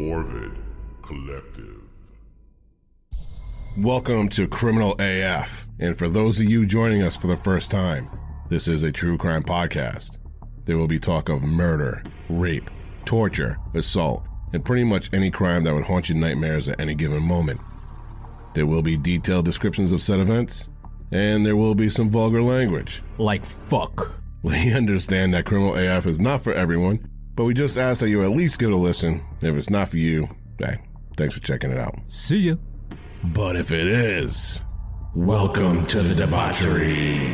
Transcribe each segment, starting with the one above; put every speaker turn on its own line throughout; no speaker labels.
Morbid Collective.
Welcome to Criminal AF, and for those of you joining us for the first time, this is a true crime podcast. There will be talk of murder, rape, torture, assault, and pretty much any crime that would haunt your nightmares at any given moment. There will be detailed descriptions of said events, and there will be some vulgar language.
Like fuck.
We understand that Criminal AF is not for everyone, but we just ask that you at least give it a listen. If it's not for you, hey, thanks for checking it out.
See ya.
But if it is, welcome to the debauchery.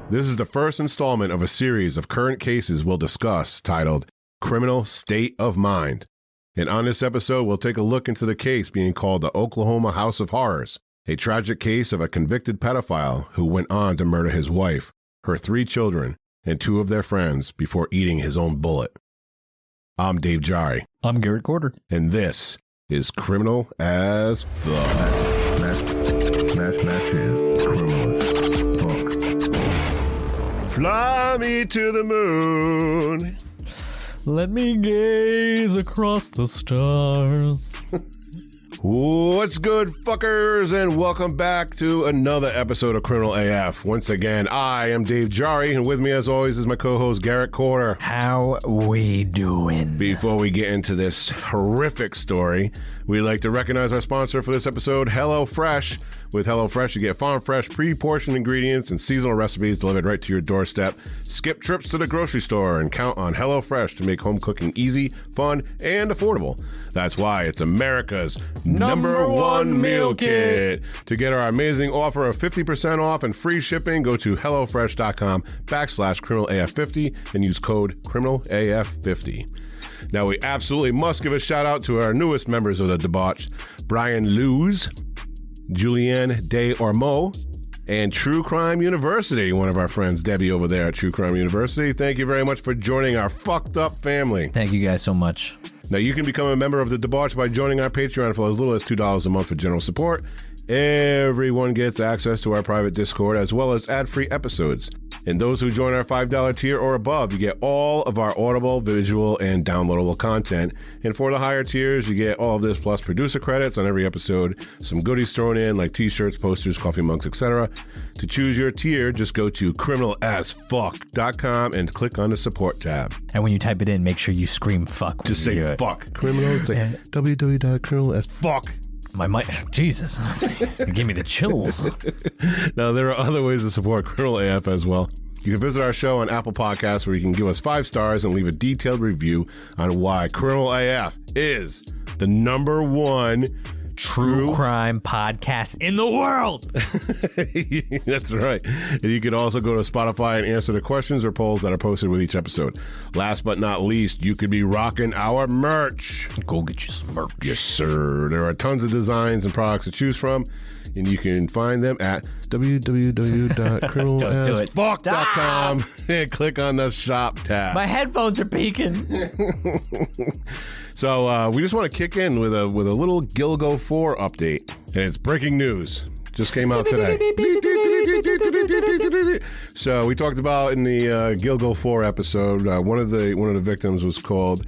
This is the first installment of a series of current cases we'll discuss titled Criminal State of Mind. And on this episode, we'll take a look into the case being called the Oklahoma House of Horrors, a tragic case of a convicted pedophile who went on to murder his wife, her 3 children, and 2 of their friends before eating his own bullet. I'm Dave Jari.
I'm Garrett Corder.
And this is Criminal as Fuck. Fly me to the moon.
Let me gaze across the stars.
What's good, fuckers, and welcome back to another episode of Criminal AF. Once again, I am Dave Jari, and with me, as always, is my co-host, Garrett Corder.
How we doing?
Before we get into this horrific story, we'd like to recognize our sponsor for this episode, HelloFresh. With HelloFresh, you get farm-fresh, pre-portioned ingredients and seasonal recipes delivered right to your doorstep. Skip trips to the grocery store and count on HelloFresh to make home cooking easy, fun, and affordable. That's why it's America's number one meal kit. To get our amazing offer of 50% off and free shipping, go to HelloFresh.com/CriminalAF50 and use code CriminalAF50. Now, we absolutely must give a shout out to our newest members of the debauch, Brian Luz, Julianne Des Ormeaux, and True Crime University, one of our friends, Debbie, over there at True Crime University. Thank you very much for joining our fucked up family.
Thank you guys so much.
Now, you can become a member of the debauch by joining our Patreon for as little as $2 a month for general support. Everyone gets access to our private Discord as well as ad-free episodes. And those who join our $5 tier or above, you get all of our audible, visual, and downloadable content. And for the higher tiers, you get all of this plus producer credits on every episode, some goodies thrown in like t-shirts, posters, coffee mugs, etc. To choose your tier, just go to criminalasfuck.com and click on the support tab.
And when you type it in, make sure you scream fuck.
Just say fuck. Criminal, it's like www.criminalasfuck.
My mind, Jesus, it gave me the chills.
Now, there are other ways to support Criminal AF as well. You can visit our show on Apple Podcasts where you can give us 5 stars and leave a detailed review on why Criminal AF is the number one
true crime podcast in the world.
That's right. And you can also go to Spotify and answer the questions or polls that are posted with each episode. Last but not least, you could be rocking our merch.
Go get you some merch.
Yes, sir. There are tons of designs and products to choose from, and you can find them at www.criminalasfuck.com and click on the shop tab.
My headphones are peaking.
So we just want to kick in with a little Gilgo 4 update, and it's breaking news. Just came out today. So we talked about in the Gilgo 4 episode, one of the victims was called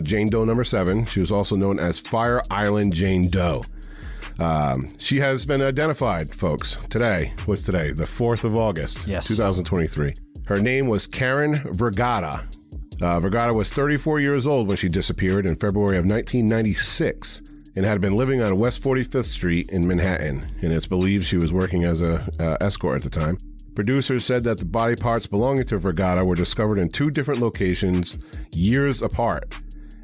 Jane Doe number 7. She was also known as Fire Island Jane Doe. She has been identified, folks. Today, what's today? The 4th of August,
yes,
2023. Her name was Karen Vergata. Vergata was 34 years old when she disappeared in February of 1996 and had been living on West 45th Street in Manhattan, and it's believed she was working as a escort at the time. Producers said that the body parts belonging to Vergata were discovered in 2 different locations years apart.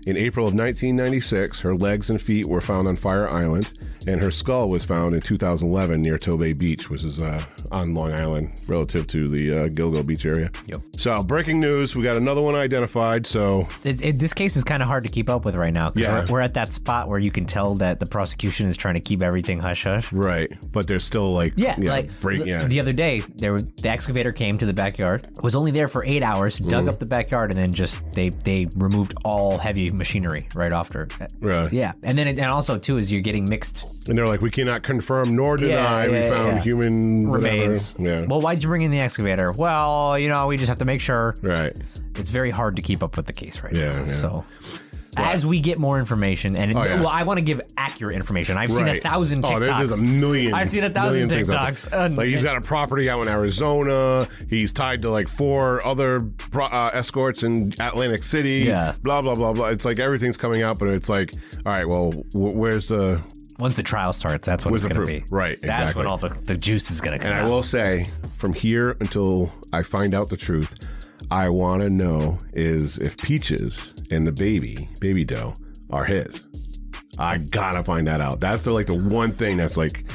In April of 1996, her legs and feet were found on Fire Island, and her skull was found in 2011 near Tobay Beach, which is on Long Island, relative to the Gilgo Beach area.
Yep.
So, breaking news, we got another one identified, so...
This case is kind of hard to keep up with right now, because we're at that spot where you can tell that the prosecution is trying to keep everything hush-hush.
Right, but there's still
the other day, the excavator came to the backyard, was only there for 8 hours, dug up the backyard, and then just, they removed all heavy machinery right after.
Right.
Yeah, and then and also, too, is you're getting mixed...
And they're like, we cannot confirm nor deny we found human
remains.
Yeah.
Well, why'd you bring in the excavator? Well, we just have to make sure.
Right.
It's very hard to keep up with the case right now.
Yeah.
So as we get more information, and
yeah.
I want to give accurate information. I've seen 1,000 TikToks.
There's a million.
I've seen 1,000 TikToks.
Like he's got a property out in Arizona. He's tied to like 4 other escorts in Atlantic City.
Yeah.
Blah blah blah blah. It's like everything's coming out, but it's like, all right, well, where's the?
Once the trial starts, that's what it's going to be.
Right, exactly.
That's when all the juice is going to come out.
And I will say, from here until I find out the truth, I want to know is if Peaches and the baby doe, are his. I gotta find that out. That's the one thing that's like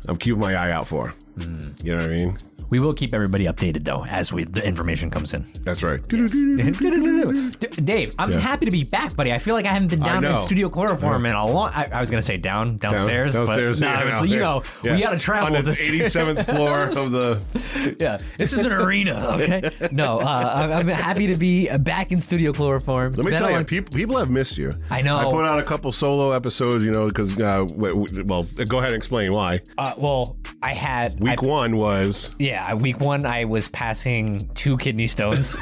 I'm keeping my eye out for. You know what I mean?
We will keep everybody updated, though, as the information comes in.
That's right.
Yes. Dave, I'm happy to be back, buddy. I feel like I haven't been down in studio chloroform in a long... I was going to say downstairs,
downstairs,
but we got to travel.
On the 87th floor of the...
Yeah, this is an arena, okay? No, I'm happy to be back in studio chloroform.
Let me tell you, people have missed you.
I know.
I put out a couple solo episodes, because... well, go ahead and explain why.
Well, I had...
Week 1 was...
Yeah, week 1, I was passing 2 kidney stones.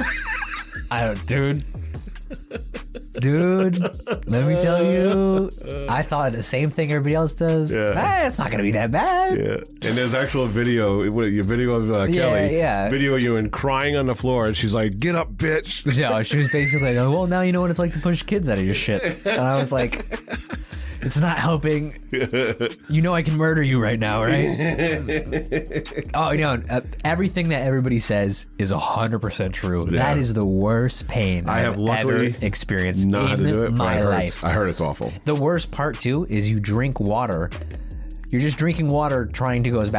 Dude, let me tell you, I thought the same thing everybody else does. Yeah. It's not going to be that bad.
Yeah. And there's actual video, your video of Kelly, video you and crying on the floor, and she's like, get up, bitch.
Yeah, she was basically like, well, now you know what it's like to push kids out of your shit. And I was like... It's not helping. You know I can murder you right now, right? Everything that everybody says is 100% true. Yeah. That is the worst pain I have ever experienced in my life.
I heard it's awful.
The worst part, too, is you drink water. You're just drinking water, trying to go to the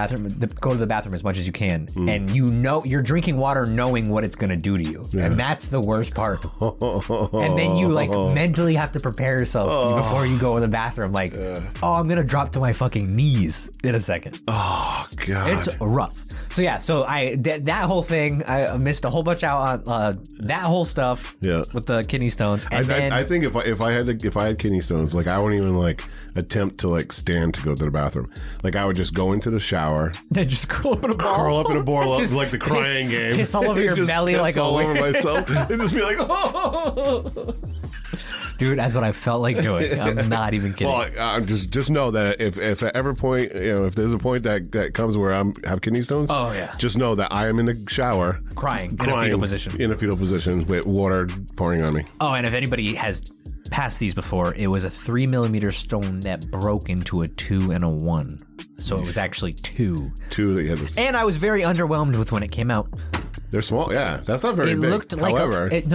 bathroom as much as you can, and you're drinking water knowing what it's gonna do to you, and that's the worst part. And then you mentally have to prepare yourself before you go to the bathroom. I'm gonna drop to my fucking knees in a second.
Oh God,
it's rough. So yeah, that whole thing, I missed a whole bunch out on that whole stuff with the kidney stones. And
I think if I had kidney stones, I wouldn't even attempt to stand to go to the bathroom. I would just go into the shower,
then just curl up in a ball,
like the crying game,
piss all over your belly,
all over myself, and just be like, oh.
Dude, that's what I felt like doing. I'm not even kidding.
Well, just know that if at every point, if there's a point that comes where I have kidney stones, just know that I am in the shower
crying in a fetal position with water pouring on me. Oh, and if anybody has passed these before, it was a 3mm stone that broke into a 2 and a 1. So it was actually 2.
2 that you had to...
And I was very underwhelmed with when it came out.
They're small, yeah. That's not very big.
Looked like it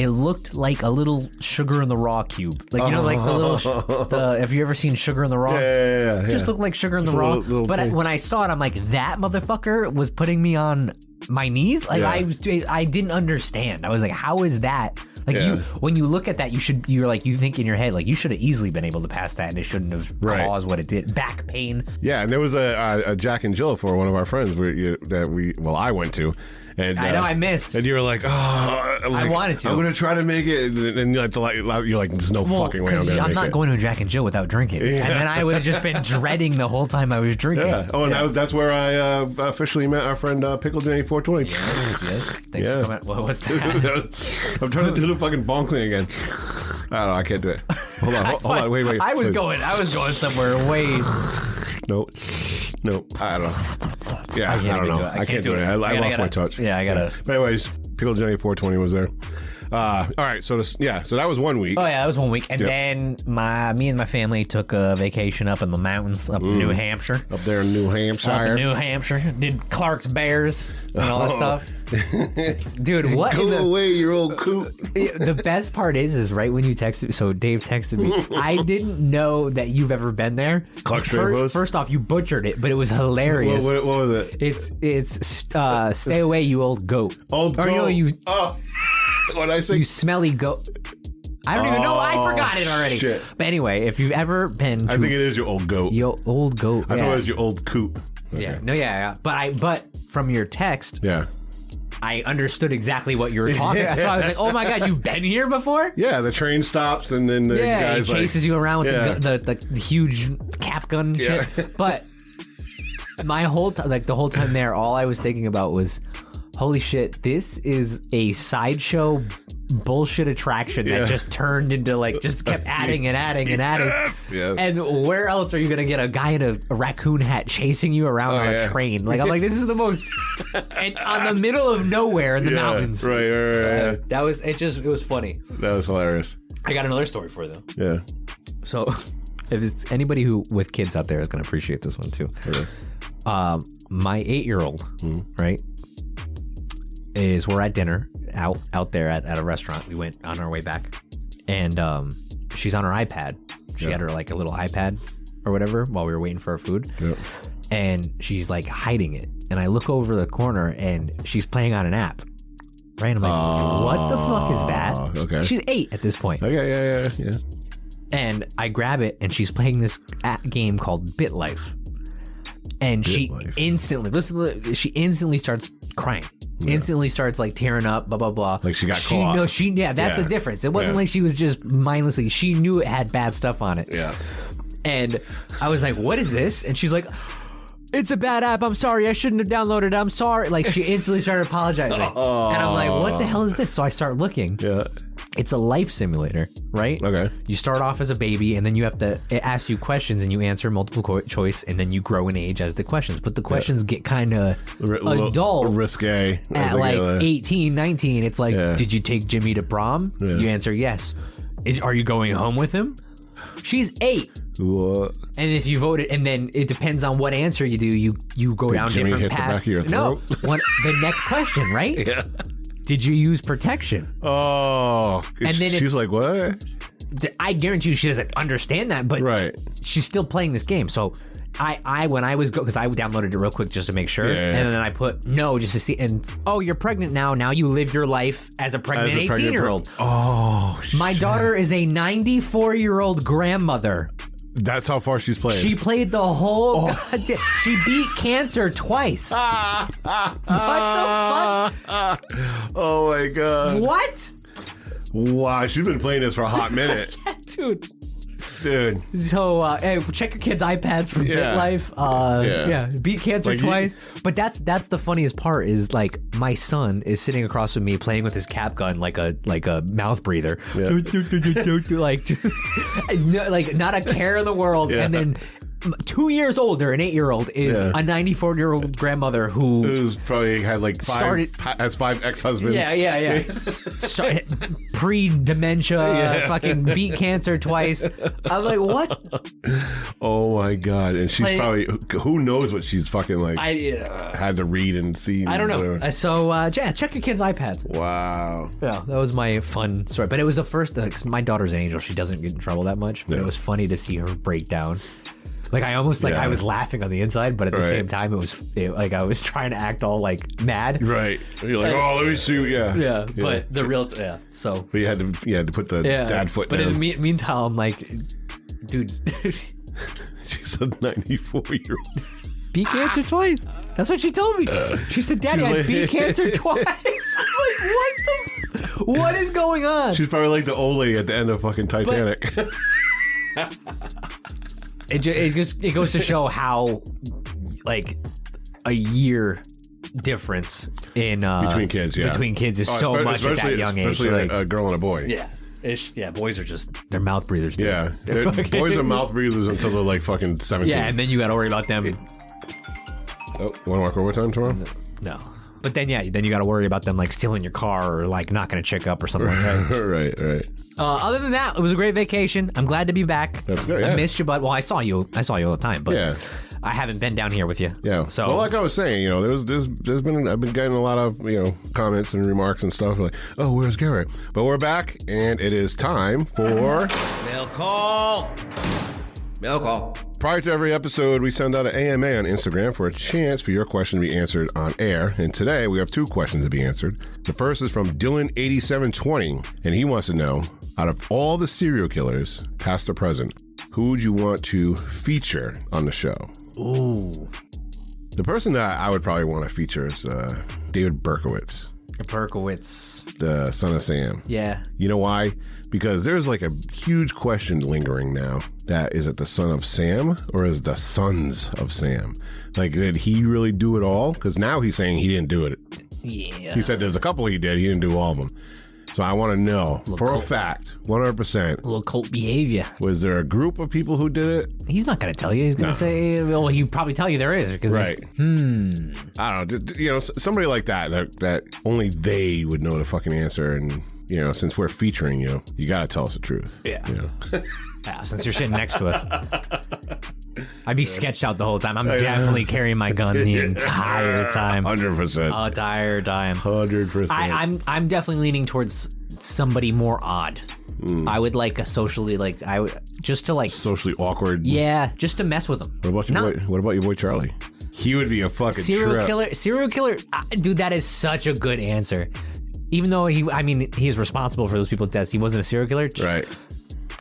looked like a little Sugar in the Raw cube. The little... have you ever seen Sugar in the Raw?
Yeah.
Just looked like Sugar in the Raw. But when I saw it, I'm like, that motherfucker was putting me on my knees? I didn't understand. I was like, how is that... when you look at that, you think in your head, you should have easily been able to pass that and it shouldn't have caused what it did. Back pain.
Yeah, and there was a Jack and Jill for one of our friends I went to. And,
I know I missed.
And you were like, I
wanted to.
I'm going to try to make it. And you're like, there's no fucking way I'm going to make it.
I'm not going to a Jack and Jill without drinking. Yeah. And then I would have just been dreading the whole time I was drinking.
Yeah. Oh, and that's where I officially met our friend Pickle Jenny 420.
Yes. Thanks for coming. What was that?
I'm trying to do the fucking bonk thing again. I don't know. I can't do it. Hold on. Wait.
I was going somewhere way...
No, I don't know. Yeah, I don't know. I can't do it. I lost my touch.
Yeah, I gotta.
But anyways, Pickle Jenny 420 was there. All right, so that was 1 week.
Oh yeah, that was 1 week, and then me and my family took a vacation up in the mountains, up in New Hampshire.
Up there in New Hampshire.
Did Clark's Bears and all that stuff. Dude, what?
Go away, you old coot.
The best part is right when you texted. So Dave texted me. I didn't know that you've ever been there.
Clark's
First off, you butchered it, but it was hilarious.
What was it?
It's stay away, you old goat.
Old goat. What did I say?
You smelly goat. I don't even know. I forgot it already.
Shit.
But anyway, if you've ever been to...
I think it is your old goat.
Your old goat.
I thought it was your old coot.
Okay. Yeah. No, yeah. But from your text...
Yeah.
I understood exactly what you were talking about. So I was like, oh my God, you've been here before?
Yeah, the train stops and then the guy's
he chases you around with the huge cap gun shit. But my whole the whole time there, all I was thinking about was... Holy shit, this is a sideshow bullshit attraction that just turned into like just kept adding and adding and adding.
Yes.
And where else are you gonna get a guy in a raccoon hat chasing you around on a train? Like I'm like, this is the most and on the middle of nowhere in the mountains.
Right.
That was it. It was funny.
That was hilarious.
I got another story for you though.
Yeah.
So if it's anybody who with kids out there is gonna appreciate this one too.
Okay.
My 8-year-old, right, we're at dinner out there at a restaurant. We went on our way back, and she's on her iPad. She had her like a little iPad or whatever while we were waiting for our food, and she's like hiding it. And I look over the corner, and she's playing on an app. Right, I'm like, what the fuck is that?
Okay,
she's 8 at this point.
Okay, yeah.
And I grab it, and she's playing this game called BitLife. And she instantly starts crying. Instantly starts like tearing up, blah blah blah.
Like she got caught.
That's the difference. It wasn't like she was just mindlessly. She knew it had bad stuff on it.
Yeah.
And I was like, "What is this?" And she's like, "It's a bad app. I'm sorry. I shouldn't have downloaded it. I'm sorry." Like she instantly started apologizing. And I'm like, "What the hell is this?" So I start looking.
Yeah.
It's a life simulator, right?
Okay.
You start off as a baby, and then it asks you questions, and you answer multiple choice, and then you grow in age as the questions. But the questions get kind of adult,
risque
at like 18, 19. It's like, did you take Jimmy to prom?
Yeah.
You answer yes. Are you going home with him? She's 8.
What?
And if you voted, and then it depends on what answer you do. You go down
Jimmy
different
hit
paths.
The back of your throat?
No, the next question, right?
Yeah.
Did you use protection?
Oh,
and then
she's like, what?
I guarantee you she doesn't understand that, but she's still playing this game. So I when I was because I downloaded it real quick just to make sure, and then I put no just to see. And you're pregnant now. Now you live your life as a pregnant 18-year-old. My daughter is a 94-year-old grandmother.
That's how far she's playing.
She played the whole. She beat cancer twice. What the fuck?
Oh my god.
What?
Wow, she's been playing this for a hot minute.
Dude.
So,
hey, check your kids' iPads for BitLife. Beat cancer twice. But that's the funniest part is like my son is sitting across from me playing with his cap gun like a mouth breather, like not a care in the world, and then 2 years older, an 8-year-old is a 94-year-old grandmother who's
probably had like has 5 ex-husbands.
Yeah. Pre-dementia, fucking beat cancer twice. I'm like, what?
Oh my god! And she's probably who knows what she's fucking like had to read and see.
I don't know. So check your kids' iPads.
Wow.
Yeah, that was my fun story. But it was the first. My daughter's an angel. She doesn't get in trouble that much. But it was funny to see her break down. Like I almost I was laughing on the inside, but at the same time like I was trying to act all like mad.
Right. You're like, let me see. Yeah.
But the real So.
But you had to put the dad foot down.
But in the meantime, I'm like, dude.
She's a 94-year-old.
Beat cancer twice. That's what she told me. She said, "Daddy, I beat cancer twice." I'm like, what is going on?
She's probably like the old lady at the end of fucking Titanic.
It goes to show how like a year difference in
between kids
is so much at that young age.
Especially a girl and a boy.
Yeah, boys are just they're mouth breathers. Dude.
Yeah, boys are mouth breathers until they're like fucking 17.
Yeah, and then you got to worry about them.
Oh, want to walk overtime tomorrow?
No. But then you got to worry about them like stealing your car or like knocking a chick up or something like that.
Right.
Other than that, it was a great vacation. I'm glad to be back.
That's good.
I missed you, but I saw you all the time, but I haven't been down here with you.
Yeah. So like I was saying, there's been I've been getting a lot of comments and remarks and stuff like, oh, where's Garrett? But we're back, and it is time for
mail call.
Prior to every episode, we send out an AMA on Instagram for a chance for your question to be answered on air. And today we have 2 questions to be answered. The first is from Dylan8720, and he wants to know, out of all the serial killers, past or present, who would you want to feature on the show?
Ooh.
The person that I would probably want to feature is David Berkowitz. The son of Sam.
Yeah.
You know why? Because there's like a huge question lingering now. That is it the son of Sam or is the sons of Sam? Like, did he really do it all? Because now he's saying he didn't do it.
Yeah.
He said there's a couple he did. He didn't do all of them. So I want to know for a
cult.
fact, 100%.
A little cult behavior.
Was there a group of people who did it?
He's not going to tell you. He's going to say, well, he'd probably tell you there is. Because
Right. I don't know. You know, somebody like that only they would know the fucking answer. And, you know, since we're featuring you, you got to tell us the truth.
Yeah.
You know?
Yeah, since you're sitting next to us. I'd be sketched out the whole time. I'm definitely carrying my gun the entire time.
100%.
Entire time.
100%.
I'm definitely leaning towards somebody more odd. I would like a socially, like, I would just to like
Socially awkward.
Yeah, just to mess with them.
What about your boy? What about your boy Charlie? He would be a fucking
serial
trip.
killer. Dude, that is such a good answer. Even though he's responsible for those people's deaths. He wasn't a serial killer.
Right.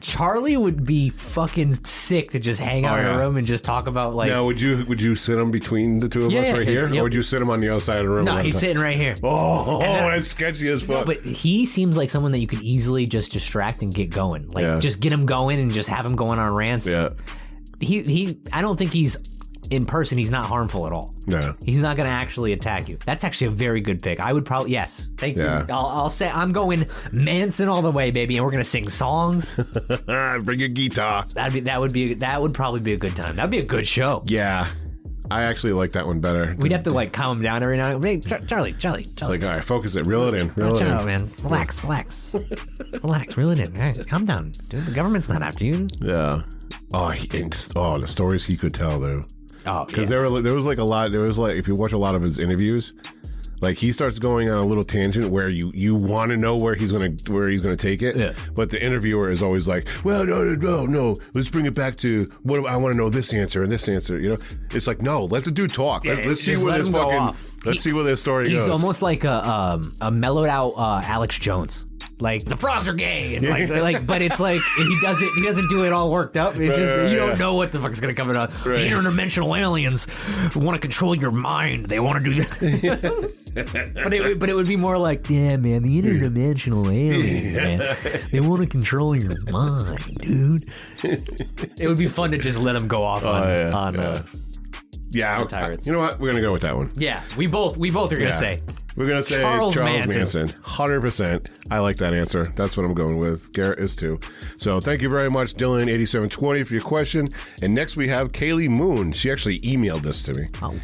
Charlie would be fucking sick to just hang out in a room and just talk about like.
Now, would you sit him between the two of us right here,
yep.
or would you sit him on the other side of the room?
No, he's sitting right here.
Oh, that's sketchy as fuck.
No, but he seems like someone that you could easily just distract and get going. Like just get him going and just have him going on rants.
Yeah.
He I don't think he's in person. He's not harmful at all.
No.
He's not going to actually attack you. That's actually a very good pick. I would probably yes. Thank you. I'll say I'm going Manson all the way, baby, and we're going to sing songs.
Bring your guitar.
That would probably be a good time. That'd be a good show.
Yeah. I actually like that one better.
We'd have to like calm him down every now and then. Hey, Charlie.
It's like, all right, focus it. Reel it in.
Chill out, man. Relax. Relax. Reel it in. Hey, calm down. Dude, the government's not after you.
Yeah. Oh, the stories he could tell, though.
Oh,
because there was like a lot. There was like, if you watch a lot of his interviews, like he starts going on a little tangent where you want to know where he's gonna take it.
Yeah.
But the interviewer is always like, well, no. Let's bring it back to what I want to know, this answer and this answer. You know, it's like, no, let the dude talk. Let's see where this see where this story goes.
He's almost like a mellowed out Alex Jones. Like the frogs are gay, and like, but it's like he doesn't do it all worked up. It's just you don't know what the fuck's gonna come out. The interdimensional aliens want to control your mind. They want to do that. but it would be more like, yeah, man, the interdimensional aliens, man, they want to control your mind, dude. It would be fun to just let them go off on tyrants.
You know what? We're gonna go with that one.
Yeah, we both are gonna say.
We're going to say Charles Manson. 100%. I like that answer. That's what I'm going with. Garrett is too. So thank you very much, Dylan8720, for your question. And next we have Kaylee Moon. She actually emailed this to me.
Oh.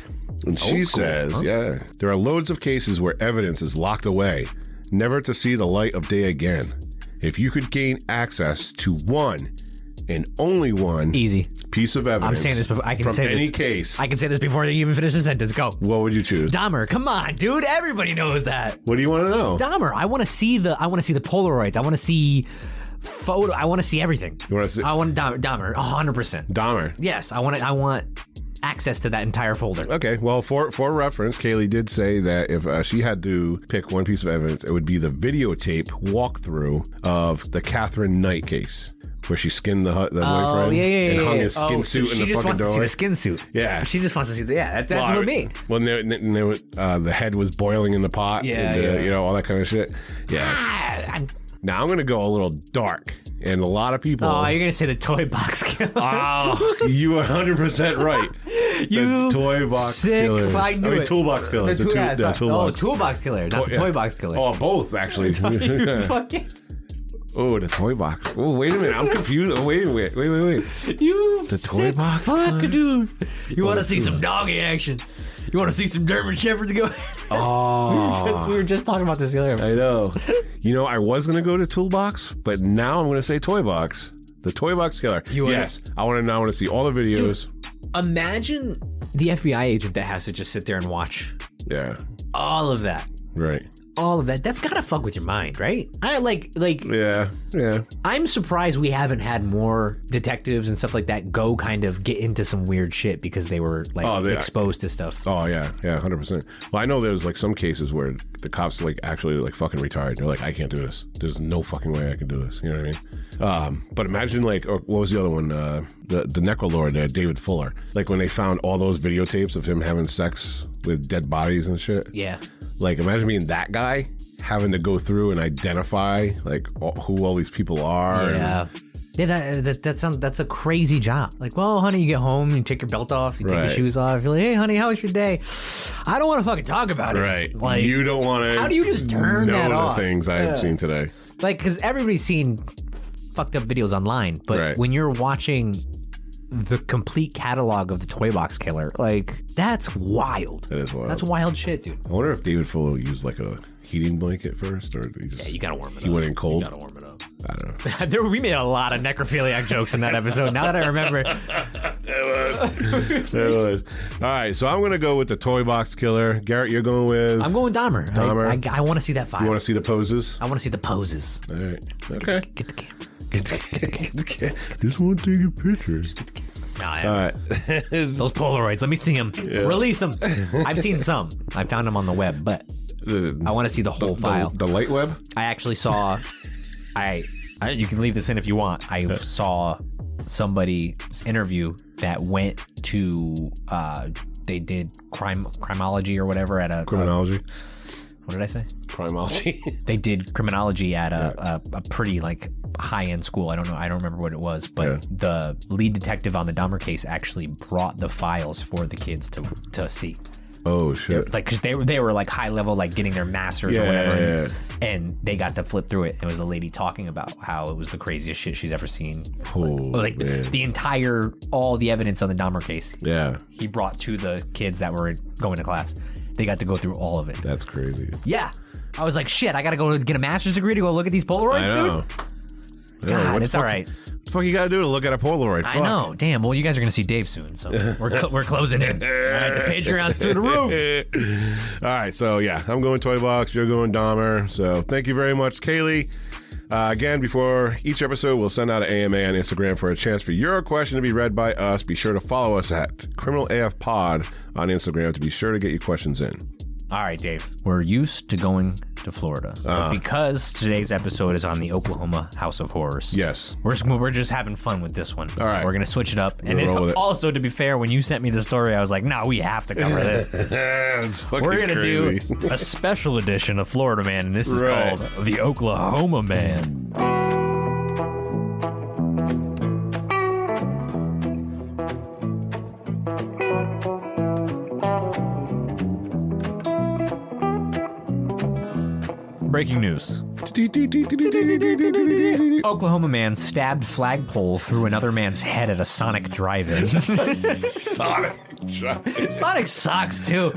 And she says, there are loads of cases where evidence is locked away, never to see the light of day again. If you could gain access to one and only one piece of evidence.
I'm saying this before. I can say
any
this.
case.
I can say this before you even finish the sentence. Go.
What would you choose?
Dahmer. Come on, dude. Everybody knows that.
What do you want to know?
Dahmer. I want to see the Polaroids. I want to see photo. I want to see everything.
You want to see?
I want Dahmer. 100%.
Dahmer.
Yes. I want access to that entire folder.
Okay, well, for reference, Kaylee did say that if she had to pick one piece of evidence, it would be the videotape walkthrough of the Catherine Knight case, where she skinned the boyfriend and hung his skin suit in the fucking doorway. She just wants to see
the skin suit.
Yeah.
She just wants to see that's what I mean.
Well, the head was boiling in the pot. You know, all that kind of shit. Yeah. Now I'm going to go a little dark. And a lot of people...
Oh, you're going to say the toy box killer.
Oh, you are 100% right.
You
the toy box killer.
I knew it.
Toolbox killer.
Toolbox killer, not the toy box killer.
Oh, both, actually. Oh, the toy box. Oh, wait a minute. I'm confused. Oh, wait.
You
the toy box
fuck, dude. You want to see some doggy action? You want to see some German Shepherds go?
Oh.
we were just talking about this the other episode.
I know. You know, I was going to go to Toolbox, but now I'm going to say Toy Box. The Toy Box Killer. Yes. I want to see all the videos.
Dude, imagine the FBI agent that has to just sit there and watch.
Yeah.
All of that.
Right.
All of that. That's gotta fuck with your mind, right?
Yeah.
I'm surprised we haven't had more detectives and stuff like that go kind of get into some weird shit because they were exposed to stuff.
Oh yeah, 100%. Well, I know there's like some cases where the cops actually fucking retired. They're like, I can't do this. There's no fucking way I can do this. You know what I mean? But imagine what was the other one? The Necrolord, David Fuller. Like when they found all those videotapes of him having sex with dead bodies and shit.
Yeah.
Like, imagine being that guy, having to go through and identify, who all these people are.
Yeah. Yeah, that's a crazy job. Like, well, honey, you get home, you take your belt off, you take your shoes off. You're like, hey, honey, how was your day? I don't want to fucking talk about it.
Right.
Like,
you don't want to.
How do you just turn that off?
The things I have seen today.
Like, because everybody's seen fucked up videos online, but when you're watching the complete catalog of the Toy Box Killer, like, that's wild.
That is wild.
That's wild shit, dude.
I wonder if David Fuller used like a heating blanket first, or did he just,
you gotta warm it up.
He went in cold.
You gotta warm it up.
I don't know.
We made a lot of necrophiliac jokes in that episode. Now that I remember.
It was. All right, so I'm going to go with the Toy Box Killer. Garrett, you're going with?
I'm going with Dahmer.
Dahmer.
I want to see that file.
You want to see the poses?
I want to see the poses.
All right. Okay.
Get the camera.
Get the camera. Just want to take a picture.
All
right.
Those Polaroids. Let me see them. Yeah. Release them. I've seen some. I found them on the web, but I want to see the whole file.
The light web?
I actually saw. You can leave this in if you want. I saw somebody's interview that went to. They did criminology or whatever at a
criminology.
What did I say?
Criminology.
They did criminology at a pretty like high-end school. I don't know. I don't remember what it was, but the lead detective on the Dahmer case actually brought the files for the kids to see.
Oh shit!
Like, cause they were like high level, like getting their masters or whatever, and they got to flip through it. It was a lady talking about how it was the craziest shit she's ever seen. Like the entire, all the evidence on the Dahmer case.
Yeah,
he brought to the kids that were going to class. They got to go through all of it.
That's crazy.
Yeah, I was like, shit, I gotta go get a master's degree to go look at these Polaroids,
I know.
Dude. God, it's all right.
What the fuck you gotta do to look at a Polaroid?
I know. Damn. Well, you guys are gonna see Dave soon, so we're closing in. All right, the Patreon's through the roof.
All right, so yeah, I'm going Toy Box. You're going Dahmer. So thank you very much, Kaylee. Again, before each episode, we'll send out an AMA on Instagram for a chance for your question to be read by us. Be sure to follow us at Criminal AF Pod on Instagram to be sure to get your questions in.
All right, Dave. We're used to going to Florida, but because today's episode is on the Oklahoma House of Horrors.
Yes,
we're just having fun with this one.
All right,
we're gonna switch it up. And also, to be fair, when you sent me the story, I was like, "No, we have to cover this." We're gonna do a special edition of Florida Man, and this is called the Oklahoma Man. Breaking news. Oklahoma man stabbed flagpole through another man's head at a Sonic drive-in. Sonic sucks, too.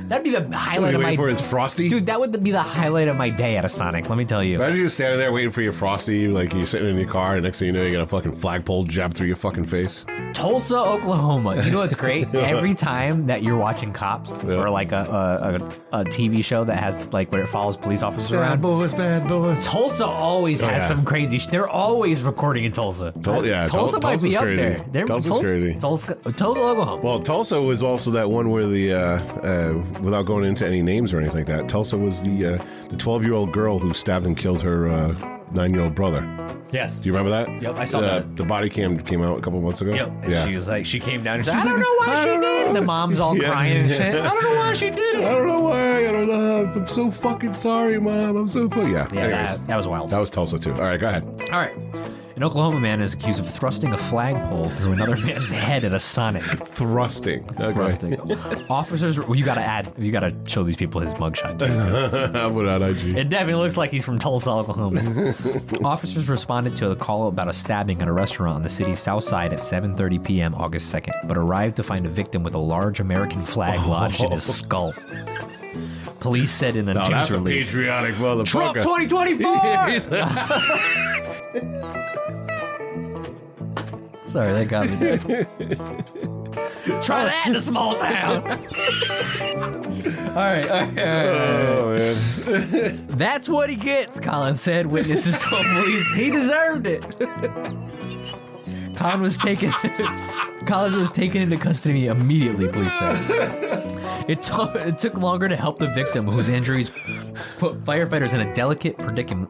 That'd be the highlight of my...
for his Frosty?
Dude, that would be the highlight of my day at a Sonic, let me tell you.
Imagine you standing there waiting for your Frosty, like you're sitting in your car, and next thing you know, you got a fucking flagpole jabbed through your fucking face.
Tulsa, Oklahoma. You know what's great? Every time that you're watching Cops or like a TV show that has like where it follows police officers around.
Bad boys.
Tulsa always has some crazy they're always recording in Tulsa. Tulsa might be up
crazy.
There.
Tulsa's crazy.
Tulsa, Oklahoma.
Well, Tulsa was also that one where the, without going into any names or anything like that, Tulsa was the 12-year-old girl who stabbed and killed her 9-year-old brother.
Yes.
Do you remember that?
Yep, I saw that.
The body cam came out a couple months ago.
Yep. And she was like, she came down and said, I don't know why she did it. The mom's all crying and shit. I don't know why she did it.
I don't know why. I don't know. I'm so fucking sorry, Mom. I'm so fucking... Yeah.
That was wild.
That was Tulsa, too. All right, go ahead.
All right. An Oklahoma man is accused of thrusting a flagpole through another man's head at a Sonic.
Thrusting. Okay.
Thrusting. Officers, you gotta show these people his mugshot.
How about IG?
It definitely looks like he's from Tulsa, Oklahoma. Officers responded to a call about a stabbing at a restaurant on the city's south side at 7:30 p.m. August 2nd, but arrived to find a victim with a large American flag lodged in his skull. Police said in a news
that's
release.
A patriotic motherfucker.
Trump 2024! Sorry, that got me there. Try that in a small town. All right. Oh, man. That's what he gets, Colin said. Witnesses told police he deserved it. Collins was taken into custody immediately, police said. It took longer to help the victim, whose injuries put firefighters in a delicate predicament,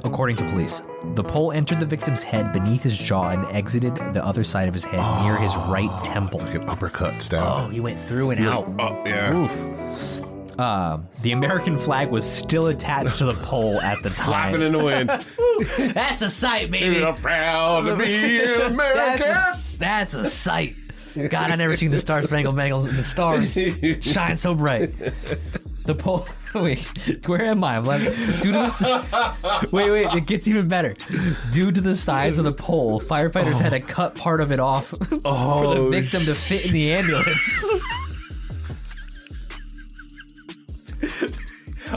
according to police. The pole entered the victim's head beneath his jaw and exited the other side of his head near his right temple.
It's like an uppercut stab.
Oh, he went through and out.
Oh, yeah.
Oof. The American flag was still attached to the pole at the time.
Flapping in the wind.
That's a sight, baby.
I'm proud to be an American.
That's a sight. God, I never seen the Star Spangled Bangle. The stars shine so bright. The pole. Wait, where am I? I'm like, due to the, wait, it gets even better. Due to the size of the pole, firefighters had to cut part of it off for the victim to fit in the ambulance.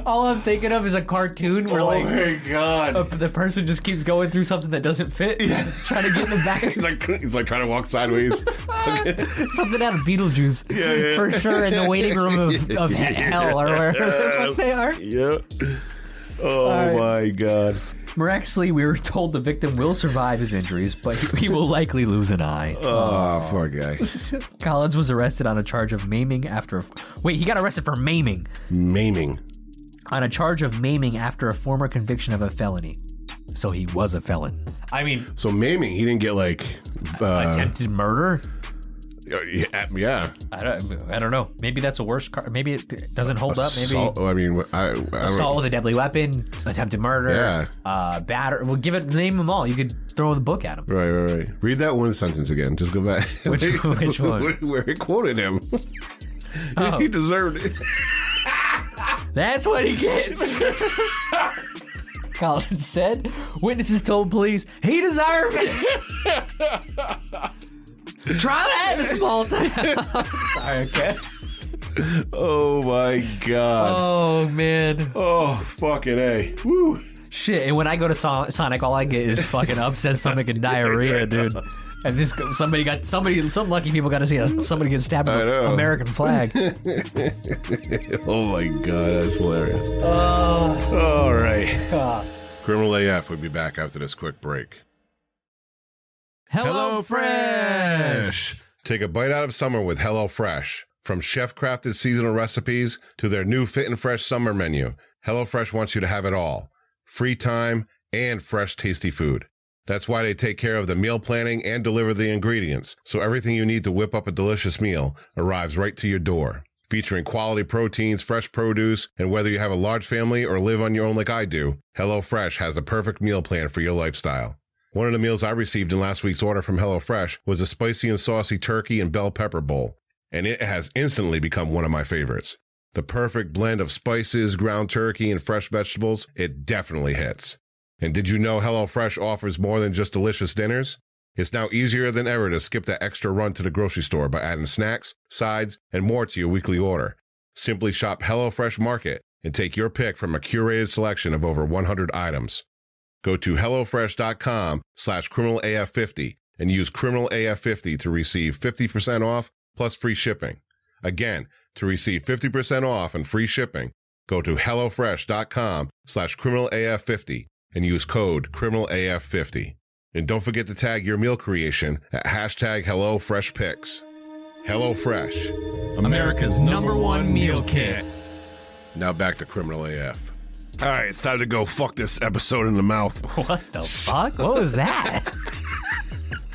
All I'm thinking of is a cartoon where, like,
my God,
the person just keeps going through something that doesn't fit, trying to get in the back.
he's like trying to walk sideways.
Something out of Beetlejuice,
Yeah.
for sure, in the waiting room of hell or wherever they are.
Yep. Oh my God.
Miraculously, we were told the victim will survive his injuries, but he will likely lose an eye.
Oh, poor guy.
Collins was arrested on a charge of maiming after. Wait, he got arrested for maiming.
Maiming.
On a charge of maiming after a former conviction of a felony. So he was a felon. I mean,
So maiming, he didn't get like
attempted murder.
Yeah.
I don't know. Maybe that's a worse. Maybe it doesn't hold up. Maybe
Assault, I mean, I don't
assault with a deadly weapon, attempted murder, batter. Well, name them all. You could throw the book at him.
Right. Read that one sentence again. Just go back.
Which one?
Where it quoted him.
Oh.
He deserved it.
That's what he gets. Collins said, witnesses told police he deserved it. Try that in a small town. Sorry, okay.
Oh my God.
Oh, man.
Oh, fucking A. Woo.
Shit, and when I go to Sonic, all I get is fucking upset stomach and diarrhea, dude. And some lucky people got to see somebody get stabbed with an American flag.
Oh my God, that's hilarious. All right. Criminal AF will be back after this quick break. HelloFresh! Take a bite out of summer with HelloFresh. From chef-crafted seasonal recipes to their new Fit and Fresh summer menu, HelloFresh wants you to have it all. Free time and fresh, tasty food. That's why they take care of the meal planning and deliver the ingredients, so everything you need to whip up a delicious meal arrives right to your door. Featuring quality proteins, fresh produce, and whether you have a large family or live on your own like I do, HelloFresh has the perfect meal plan for your lifestyle. One of the meals I received in last week's order from HelloFresh was a spicy and saucy turkey and bell pepper bowl, and it has instantly become one of my favorites. The perfect blend of spices, ground turkey, and fresh vegetables, it definitely hits. And did you know HelloFresh offers more than just delicious dinners? It's now easier than ever to skip that extra run to the grocery store by adding snacks, sides, and more to your weekly order. Simply shop HelloFresh Market and take your pick from a curated selection of over 100 items. Go to HelloFresh.com/CriminalAF50 and use CriminalAF50 to receive 50% off plus free shipping. Again, to receive 50% off and free shipping, go to HelloFresh.com/CriminalAF50 and use code CriminalAF50. And don't forget to tag your meal creation at #HelloFreshPicks. HelloFresh,
America's #1 meal kit.
Now back to Criminal AF. All right, it's time to go fuck this episode in the mouth.
What the fuck? What was that?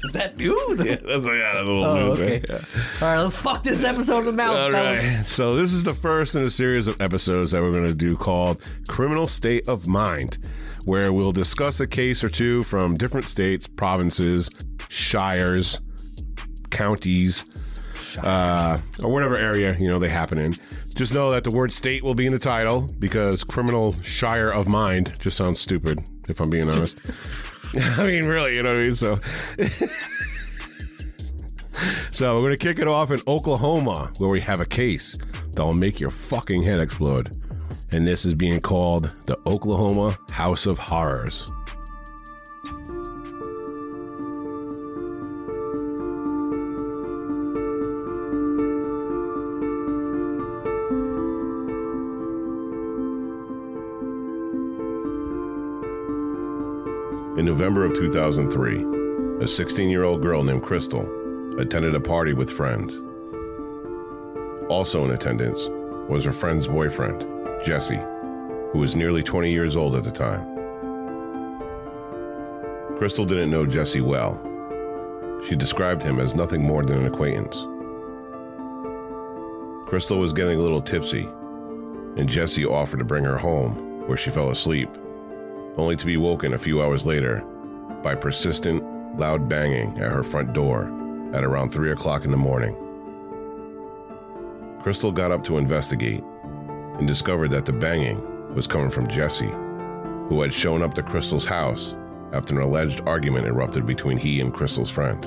Is that new?
Yeah, that's a little new,
okay.
right? Yeah.
All right, let's fuck this episode in the mouth.
All right. So this is the first in a series of episodes that we're going to do called Criminal State of Mind, where we'll discuss a case or two from different states, provinces, shires, counties, or whatever area, they happen in. Just know that the word state will be in the title because criminal shire of mind just sounds stupid, if I'm being honest. I mean, really, you know what I mean? So we're going to kick it off in Oklahoma, where we have a case that will make your fucking head explode. And this is being called the Oklahoma House of Horrors. In November of 2003, a 16-year-old girl named Crystal attended a party with friends. Also in attendance was her friend's boyfriend, Jesse, who was nearly 20 years old at the time. Crystal didn't know Jesse well. She described him as nothing more than an acquaintance. Crystal was getting a little tipsy and Jesse offered to bring her home, where she fell asleep, only to be woken a few hours later by persistent, loud banging at her front door at around 3 o'clock in the morning. Crystal got up to investigate and discovered that the banging was coming from Jesse, who had shown up to Crystal's house after an alleged argument erupted between he and Crystal's friend.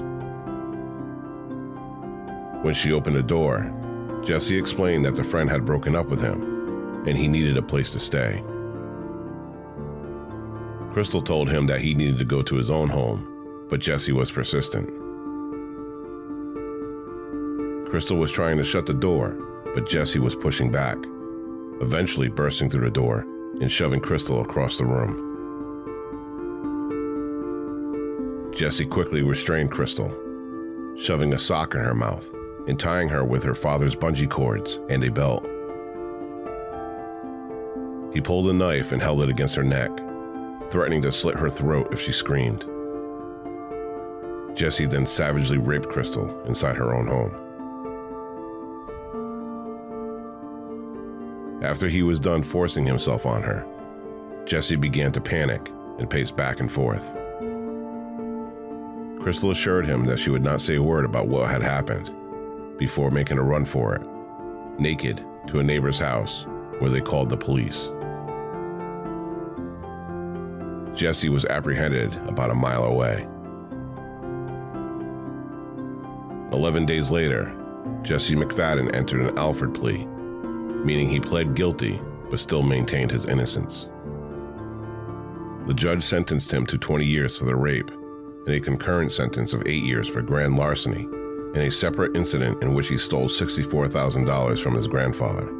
When she opened the door, Jesse explained that the friend had broken up with him and he needed a place to stay. Crystal told him that he needed to go to his own home, but Jesse was persistent. Crystal was trying to shut the door, but Jesse was pushing back, eventually bursting through the door and shoving Crystal across the room. Jesse quickly restrained Crystal, shoving a sock in her mouth and tying her with her father's bungee cords and a belt. He pulled a knife and held it against her neck, threatening to slit her throat if she screamed. Jesse then savagely raped Crystal inside her own home. After he was done forcing himself on her, Jesse began to panic and pace back and forth. Crystal assured him that she would not say a word about what had happened before making a run for it, naked, to a neighbor's house where they called the police. Jesse was apprehended about a mile away. 11 days later, Jesse McFadden entered an Alford plea, meaning he pled guilty but still maintained his innocence. The judge sentenced him to 20 years for the rape and a concurrent sentence of 8 years for grand larceny in a separate incident in which he stole $64,000 from his grandfather.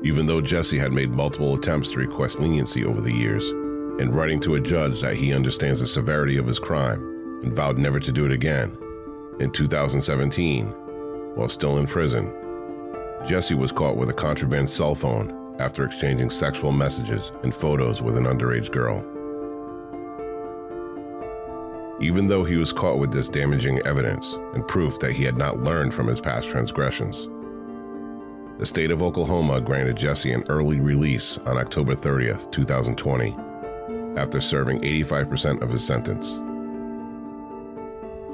Even though Jesse had made multiple attempts to request leniency over the years, and writing to a judge that he understands the severity of his crime and vowed never to do it again, in 2017, while still in prison, Jesse was caught with a contraband cell phone after exchanging sexual messages and photos with an underage girl. Even though he was caught with this damaging evidence and proof that he had not learned from his past transgressions, the state of Oklahoma granted Jesse an early release on October 30th, 2020, after serving 85% of his sentence.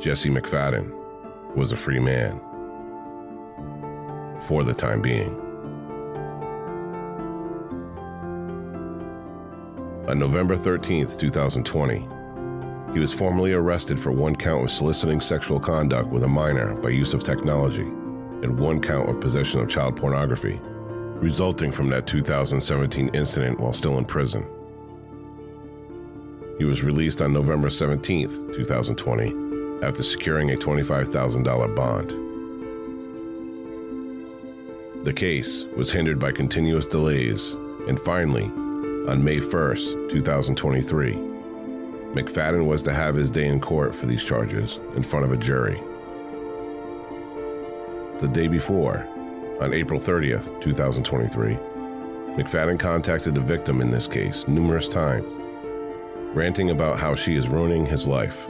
Jesse McFadden was a free man, for the time being. On November 13th, 2020, he was formally arrested for 1 count of soliciting sexual conduct with a minor by use of technology and 1 count of possession of child pornography, resulting from that 2017 incident while still in prison. He was released on November 17th, 2020, after securing a $25,000 bond. The case was hindered by continuous delays, and finally, on May 1st, 2023, McFadden was to have his day in court for these charges in front of a jury. The day before, on April 30th, 2023, McFadden contacted the victim in this case numerous times, ranting about how she is ruining his life.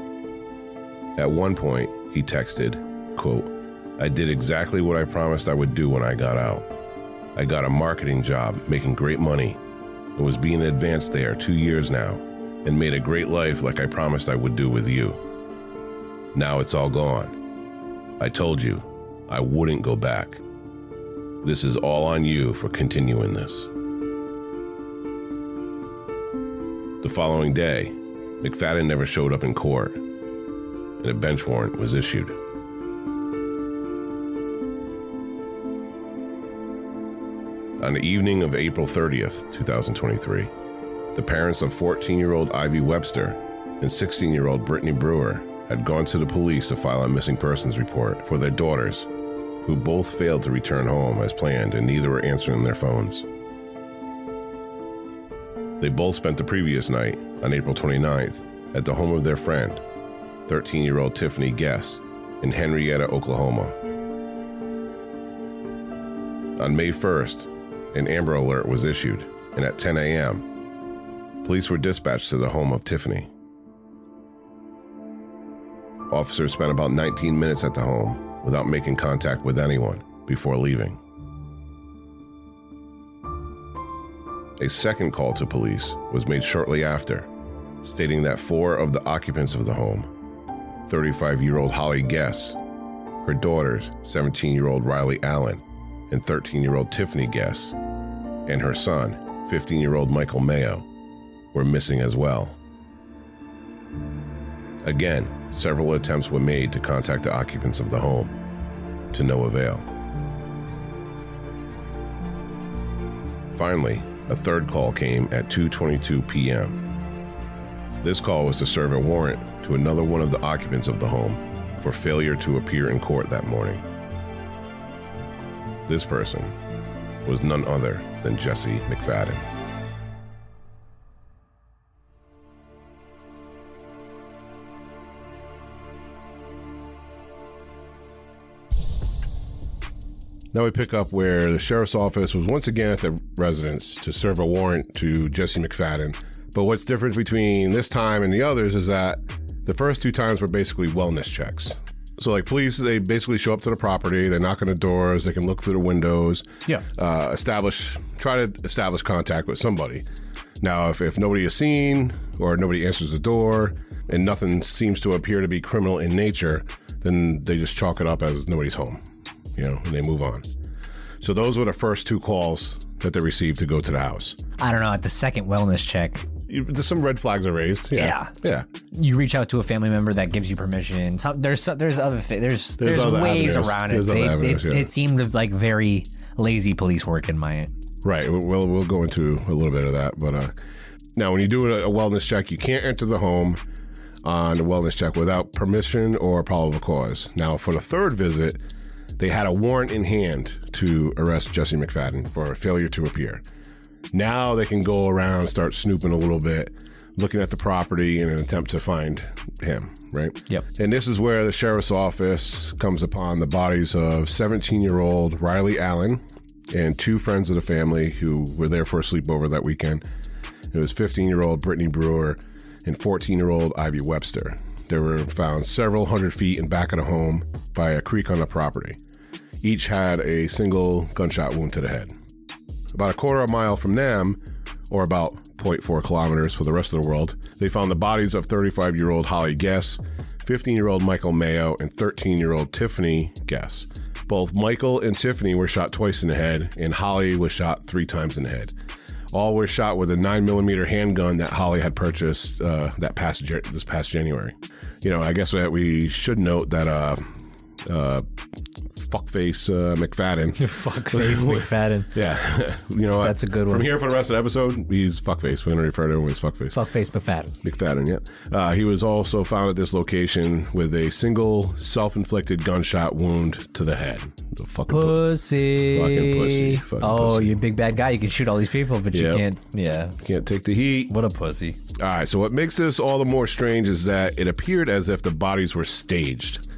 At one point, he texted, quote, "I did exactly what I promised I would do when I got out. I got a marketing job making great money and was being advanced there 2 years now and made a great life like I promised I would do with you. Now it's all gone. I told you I wouldn't go back. This is all on you for continuing this." The following day, McFadden never showed up in court, and a bench warrant was issued. On the evening of April 30th, 2023, the parents of 14-year-old Ivy Webster and 16-year-old Brittany Brewer had gone to the police to file a missing persons report for their daughters, who both failed to return home as planned and neither were answering their phones. They both spent the previous night, on April 29th, at the home of their friend, 13-year-old Tiffany Guess, in Henrietta, Oklahoma. On May 1st, an Amber Alert was issued, and at 10 a.m., police were dispatched to the home of Tiffany. Officers spent about 19 minutes at the home without making contact with anyone before leaving. A second call to police was made shortly after, stating that 4 of the occupants of the home, 35-year-old Holly Guess, her daughters, 17-year-old Riley Allen and 13-year-old Tiffany Guess, and her son, 15-year-old Michael Mayo, were missing as well. Again, several attempts were made to contact the occupants of the home, to no avail. Finally, a third call came at 2:22 p.m. This call was to serve a warrant to another one of the occupants of the home for failure to appear in court that morning. This person was none other than Jesse McFadden. Now we pick up where the sheriff's office was once again at the residence to serve a warrant to Jesse McFadden. But what's different between this time and the others is that the first 2 times were basically wellness checks. So like police, they basically show up to the property, they knock on the doors, they can look through the windows, try to establish contact with somebody. Now, if nobody is seen or nobody answers the door and nothing seems to appear to be criminal in nature, then they just chalk it up as nobody's home, and they move on. So those were the first 2 calls that they received to go to the house.
I don't know, at the second wellness check,
Some red flags are raised. Yeah.
you reach out to a family member that gives you permission. There's other things. There's
other
ways
avenues.
around
There's
it.
other avenues,
It seemed like very lazy police work in my end.
Right. We'll go into a little bit of that. But now, when you do a wellness check, you can't enter the home on a wellness check without permission or probable cause. Now, for the third visit, they had a warrant in hand to arrest Jesse McFadden for failure to appear. Now they can go around, start snooping a little bit, looking at the property in an attempt to find him, right?
Yep.
And this is where the sheriff's office comes upon the bodies of 17-year-old Riley Allen and 2 friends of the family who were there for a sleepover that weekend. It was 15-year-old Brittany Brewer and 14-year-old Ivy Webster. They were found several hundred feet in back of the home by a creek on the property. Each had a single gunshot wound to the head. About a quarter of a mile from them, or about 0.4 kilometers for the rest of the world, they found the bodies of 35-year-old Holly Guess, 15-year-old Michael Mayo, and 13-year-old Tiffany Guess. Both Michael and Tiffany were shot twice in the head, and Holly was shot 3 times in the head. All were shot with a 9mm handgun that Holly had purchased this past January. I guess that we should note that fuckface McFadden.
Fuckface McFadden.
Yeah. You know what?
That's a good one.
From here for the rest of the episode, he's fuckface. We're going to refer to him as fuckface.
Fuckface McFadden.
McFadden, yeah. He was also found at this location with a single self-inflicted gunshot wound to the head. The fucking
pussy.
Fucking pussy. Fucking pussy.
You're a big bad guy. You can shoot all these people, but you can't. Yeah.
Can't take the heat.
What a pussy.
All right, so what makes this all the more strange is that it appeared as if the bodies were staged.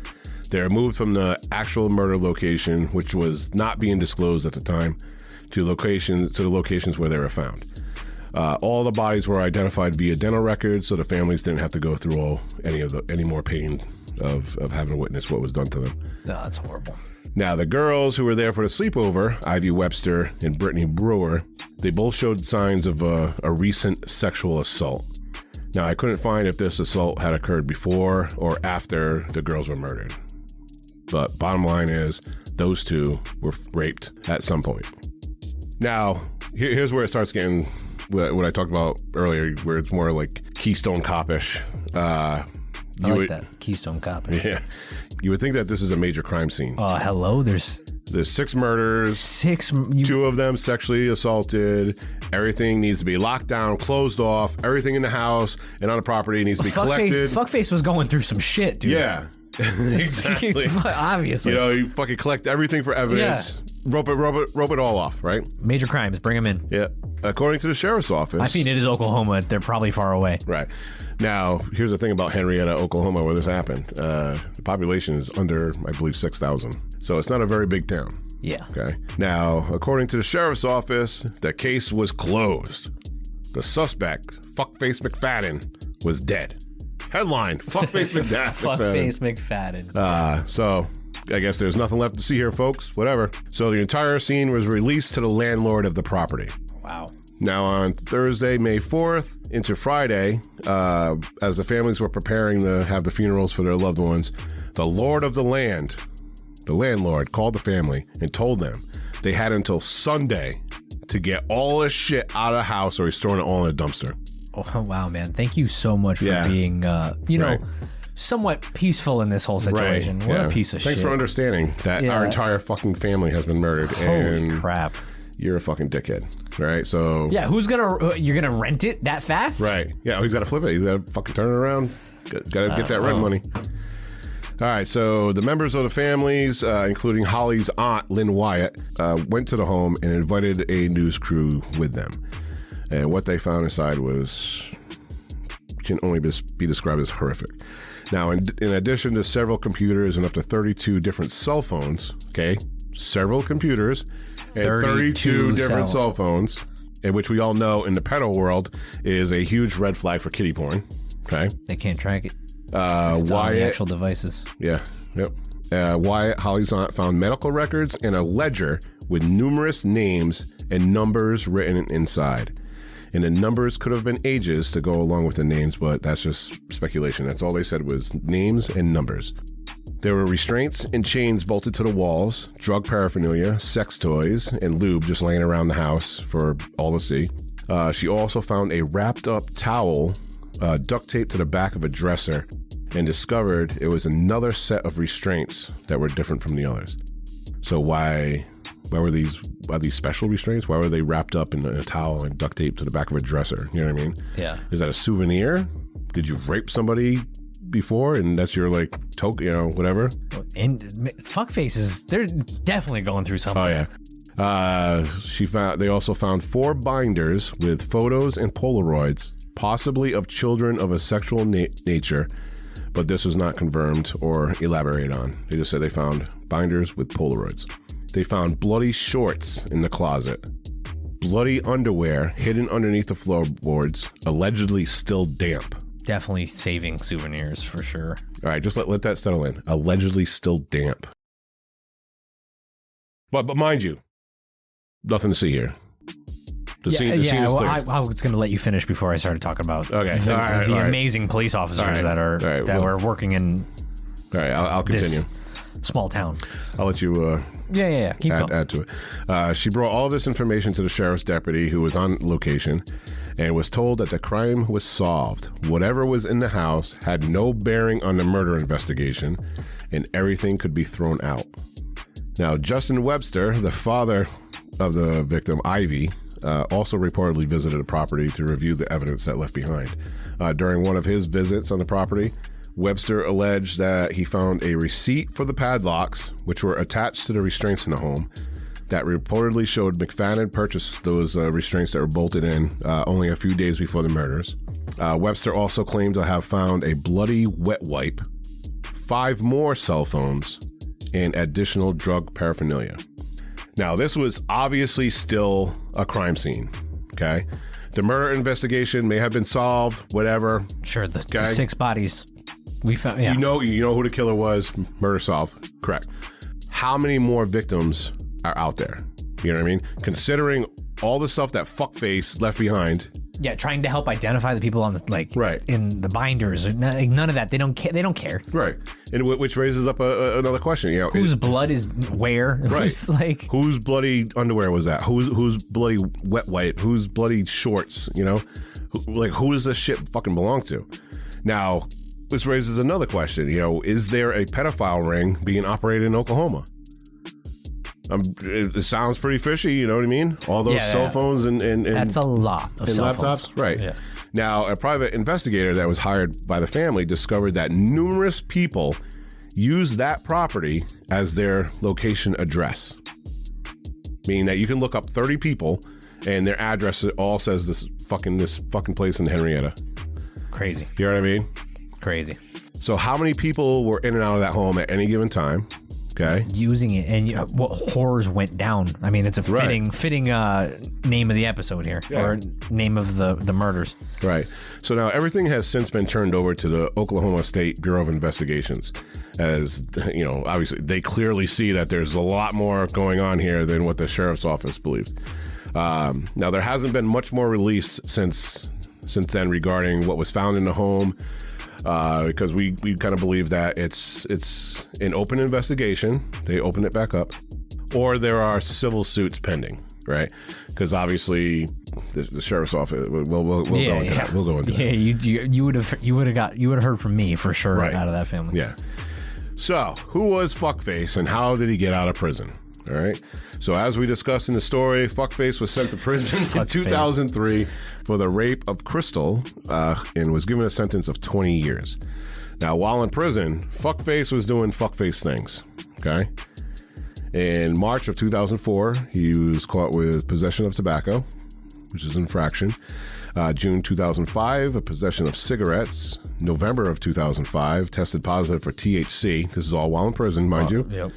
They were moved from the actual murder location, which was not being disclosed at the time, to the locations where they were found. All the bodies were identified via dental records, so the families didn't have to go through any more pain of having to witness what was done to them.
No, that's horrible.
Now, the girls who were there for the sleepover, Ivy Webster and Brittany Brewer, they both showed signs of a recent sexual assault. Now, I couldn't find if this assault had occurred before or after the girls were murdered. But bottom line is, those 2 were raped at some point. Now, here's where it starts getting what I talked about earlier, where it's more like Keystone Cop-ish.
I like that. Keystone Cop-ish.
Yeah. You would think that this is a major crime scene.
Hello? There's
6 murders. 2 of them sexually assaulted. Everything needs to be locked down, closed off. Everything in the house and on the property needs to be collected.
Fuckface was going through some shit, dude.
Yeah. Exactly.
Obviously.
You fucking collect everything for evidence. Yeah. Rope it all off, right?
Major crimes, bring them in.
Yeah. According to the sheriff's office.
I mean, it is Oklahoma. They're probably far away.
Right. Now, here's the thing about Henrietta, Oklahoma, where this happened. The population is under, I believe, 6,000. So it's not a very big town.
Yeah.
Okay. Now, according to the sheriff's office, the case was closed. The suspect, Fuckface McFadden, was dead. Headline, Fuckface McFadden.
Fuckface McFadden.
So I guess there's nothing left to see here, folks. Whatever. So the entire scene was released to the landlord of the property.
Wow.
Now, on Thursday, May 4th into Friday, as the families were preparing to have the funerals for their loved ones, the Lord of the Land, the landlord, called the family and told them they had until Sunday to get all this shit out of the house or he's throwing it all in a dumpster.
Oh, wow, man. Thank you so much for being, somewhat peaceful in this whole situation. What a piece of shit.
Thanks for understanding that our entire fucking family has been murdered.
Holy crap.
You're a fucking dickhead. Right? So.
Yeah, you're going to rent it that fast?
Right. Yeah, he's got to flip it. He's got to fucking turn it around. Got to get that rent money. All right, so the members of the families, including Holly's aunt, Lynn Wyatt, went to the home and invited a news crew with them. And what they found inside can only be described as horrific. Now, in addition to several computers and up to 32 different cell phones, okay, several computers and 32 different cell phones, in which we all know in the pedo world is a huge red flag for kiddie porn, okay?
They can't track it.
Wyatt,
on the actual devices.
Yeah, yep. Wyatt, Holly's aunt, found medical records and a ledger with numerous names and numbers written inside. And the numbers could have been ages to go along with the names, but that's just speculation. That's all they said was names and numbers. There were restraints and chains bolted to the walls, drug paraphernalia, sex toys, and lube just laying around the house for all to see. She also found a wrapped up towel duct taped to the back of a dresser and discovered it was another set of restraints that were different from the others. So why were these special restraints? Why were they wrapped up in a towel and duct taped to the back of a dresser? You know what I mean?
Yeah.
Is that a souvenir? Did you rape somebody before and that's your like token, whatever?
And fuckfaces, they're definitely going through something.
Oh yeah. They also found 4 binders with photos and Polaroids, possibly of children of a sexual nature, but this was not confirmed or elaborated on. They just said they found binders with Polaroids. They found bloody shorts in the closet, bloody underwear hidden underneath the floorboards, allegedly still damp.
Definitely saving souvenirs for sure.
All right, just let that settle in. Allegedly still damp. But mind you, nothing to see here. The scene is clear.
I was going to let you finish before I started talking about the amazing police officers that were working in.
All right, I'll continue.
Small town.
I'll let you.
Keep going.
Add to it. She brought all of this information to the sheriff's deputy, who was on location, and was told that the crime was solved. Whatever was in the house had no bearing on the murder investigation, and everything could be thrown out. Now, Justin Webster, the father of the victim, Ivy, also reportedly visited the property to review the evidence that left behind. During one of his visits on the property, Webster alleged that he found a receipt for the padlocks, which were attached to the restraints in the home, that reportedly showed McFadden purchased those restraints that were bolted in only a few days before the murders. Webster also claimed to have found a bloody wet wipe, 5 more cell phones, and additional drug paraphernalia. Now, this was obviously still a crime scene, okay? The murder investigation may have been solved, whatever.
Sure, the 6 bodies we found, yeah.
You know who the killer was, murder solved, correct. How many more victims are out there? You know what I mean? Considering all the stuff that fuckface left behind.
Yeah, trying to help identify the people on the, in the binders. None of that. They don't care. They don't care.
Right. And which raises up another question.
Whose blood is where?
Right.
Whose
bloody underwear was that? Whose bloody wet wipe? Whose bloody shorts? Who does this shit fucking belong to? Now, this raises another question. Is there a pedophile ring being operated in Oklahoma? It sounds pretty fishy, you know what I mean? All those cell phones and
that's a lot of cell
laptops,
phones.
Right? Yeah. Now, a private investigator that was hired by the family discovered that numerous people use that property as their location address, meaning that you can look up 30 people and their address all says this fucking place in Henrietta.
Crazy.
You know what I mean?
Crazy. So
how many people were in and out of that home at any given time? Okay.
Using it, and what horrors went down. I mean, it's a fitting name of the episode here, or name of the murders.
Right. So now everything has since been turned over to the Oklahoma State Bureau of Investigations. As obviously they clearly see that there's a lot more going on here than what the sheriff's office believes. Now, there hasn't been much more released since then regarding what was found in the home, because we kind of believe that it's an open investigation. They open it back up, or there are civil suits pending, right? Because obviously the sheriff's office. We'll go into that. We'll go into that.
Yeah, you would have heard from me for sure out of that family.
Yeah. So, who was Fuckface and how did he get out of prison? All right. So, as we discussed in the story, Fuckface was sent to prison in 2003 for the rape of Crystal and was given a sentence of 20 years. Now, while in prison, Fuckface was doing fuckface things. Okay. In March of 2004, he was caught with possession of tobacco, which is an infraction. June 2005, a possession of cigarettes. November of 2005, tested positive for THC. This is all while in prison, mind you.
Yep.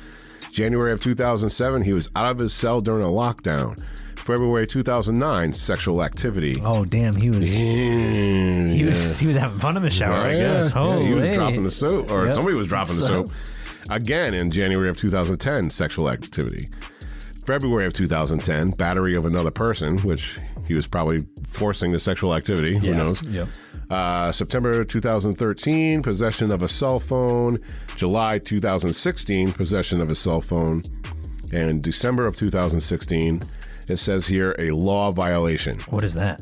January of 2007, he was out of his cell during a lockdown. February 2009, sexual activity.
Oh damn, he was having fun in the shower. I guess.
Yeah, he was dropping the soap, or somebody was dropping the soap. Again, in January of 2010, sexual activity. February of 2010, battery of another person, which he was probably forcing the sexual activity. Who knows?
Yep.
September 2013, possession of a cell phone. July 2016, possession of a cell phone. And December of 2016, it says here a law violation.
What is that?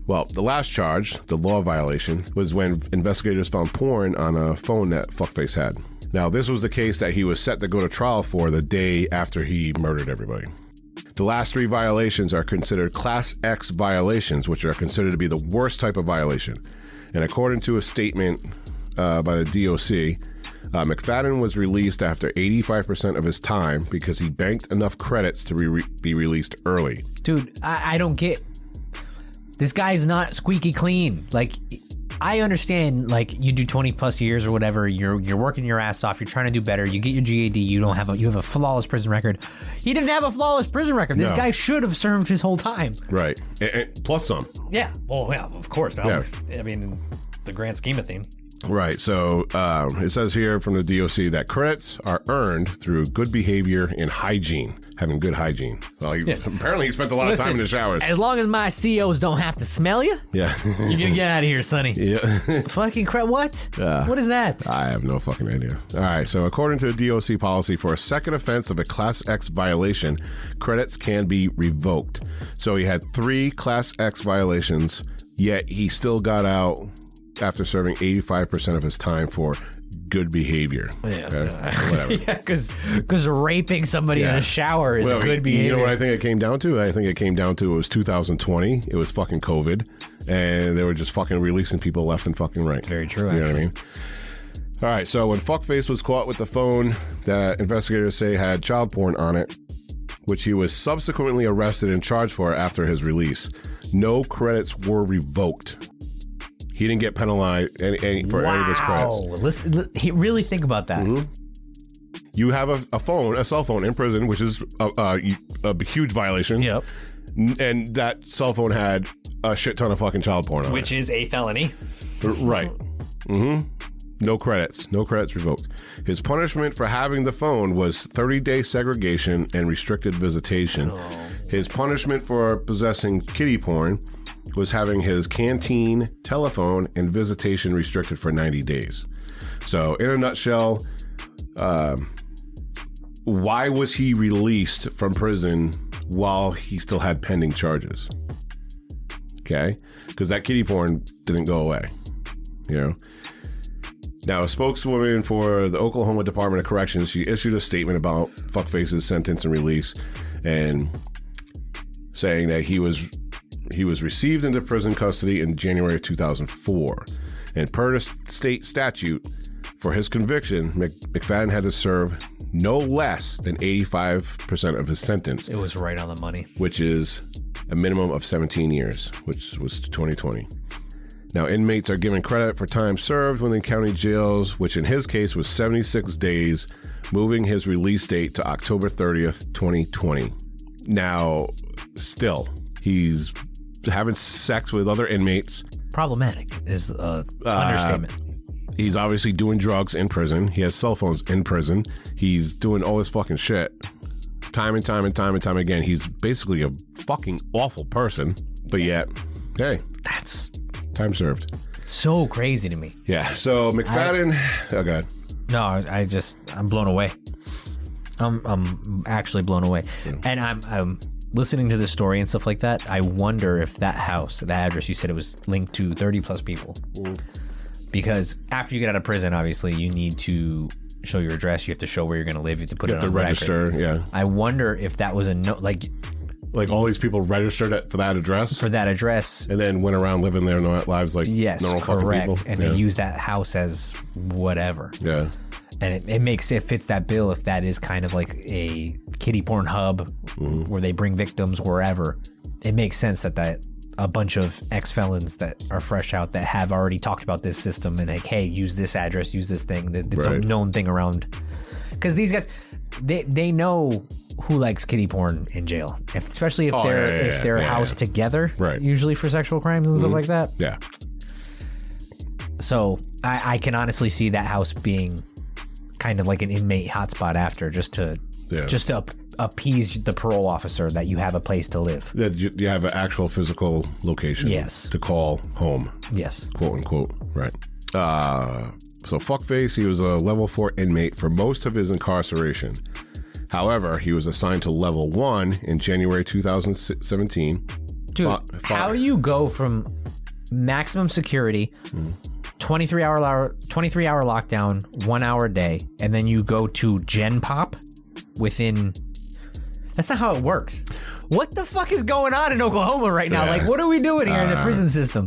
Well, the last charge, the law violation, was when investigators found porn on a phone that Fuckface had. Now, this was the case that he was set to go to trial for the day after he murdered everybody. The last three violations are considered Class X violations, which are considered to be the worst type of violation. And according to a statement by the DOC, McFadden was released after 85% of his time because he banked enough credits to be released early.
Dude, I don't get... This guy's not squeaky clean. Like, I understand, like, you do 20 plus years or whatever, you're working your ass off, you're trying to do better, you get your GAD, you have a flawless prison record. He didn't have a flawless prison record. This guy should have served his whole time.
Right. And plus some.
Yeah. Well, yeah, of course. Yeah. I mean, the grand scheme of things.
Right. So it says here from the DOC that credits are earned through good behavior and hygiene, having good hygiene. Well, apparently he spent a lot of time in the showers.
As long as my COs don't have to smell you,
yeah,
you're gonna get out of here, Sonny.
Yeah.
Fucking crap. What? What is that?
I have no fucking idea. All right. So according to the DOC policy, for a second offense of a Class X violation, credits can be revoked. So he had 3 Class X violations, yet he still got out after serving 85% of his time for good behavior.
Yeah,
okay? Whatever.
Yeah, because raping somebody in a shower is good behavior.
You know what I think it came down to? I think it came down to it was 2020. It was fucking COVID, and they were just fucking releasing people left and fucking right.
Very true.
You know what I mean? All right. So when Fuckface was caught with the phone that investigators say had child porn on it, which he was subsequently arrested and charged for after his release, no credits were revoked. He didn't get penalized for any of his credits.
Listen, really think about that.
Mm-hmm. You have a cell phone in prison, which is a huge violation.
Yep.
And that cell phone had a shit ton of fucking child porn on it.
Which is a felony.
Right. Mm-hmm. No credits. No credits revoked. His punishment for having the phone was 30-day segregation and restricted visitation. Oh. His punishment for possessing kiddie porn was having his canteen, telephone, and visitation restricted for 90 days. So, in a nutshell, why was he released from prison while he still had pending charges? Okay? Because that kiddie porn didn't go away. You know? Now, a spokeswoman for the Oklahoma Department of Corrections, she issued a statement about Fuckface's sentence and release, and saying that he was received into prison custody in January of 2004. And per the state statute, for his conviction, McFadden had to serve no less than 85% of his sentence.
It was right on the money.
Which is a minimum of 17 years, which was 2020. Now, inmates are given credit for time served within county jails, which in his case was 76 days, moving his release date to October 30th, 2020. Now, still, he's having sex with other inmates.
Problematic is understatement.
He's obviously doing drugs in prison. He has cell phones in prison. He's doing all this fucking shit. time and time and time and time again. He's basically a fucking awful person, but yet, hey,
That's
time served.
so crazy to me.
Yeah. So McFadden, oh god.
No, I'm blown away. I'm actually blown away. And I'm listening to this story and stuff like that. I wonder if that house, that address, you said it was linked to 30 plus people. Because after you get out of prison, obviously you need to show your address. You have to show where you're going to live. You have to put it on
the register.
record.
Yeah.
I wonder if that was a note, like
all these people registered for that address, and then went around living their lives like normal fucking people.
And they use that house as whatever.
Yeah.
And it fits that bill if that is kind of like a kiddie porn hub where they bring victims wherever. It makes sense that a bunch of ex-felons that are fresh out that have already talked about this system and like, hey, use this address, use this thing. It's a known thing around. Because these guys, they know who likes kiddie porn in jail, especially if they're housed together, usually for sexual crimes and stuff like that.
Yeah.
So I can honestly see that house being kind of like an inmate hotspot after, just to appease the parole officer that you have a place to live.
That you have an actual physical location.
Yes.
To call home.
Yes.
Quote unquote. Right. So fuckface, he was a level 4 inmate for most of his incarceration. However, he was assigned to level 1 in January 2017.
Dude, how do you go from maximum security, 23-hour lockdown, 1 hour a day, and then you go to Gen Pop within... That's not how it works. What the fuck is going on in Oklahoma right now? Like, what are we doing here in the prison system?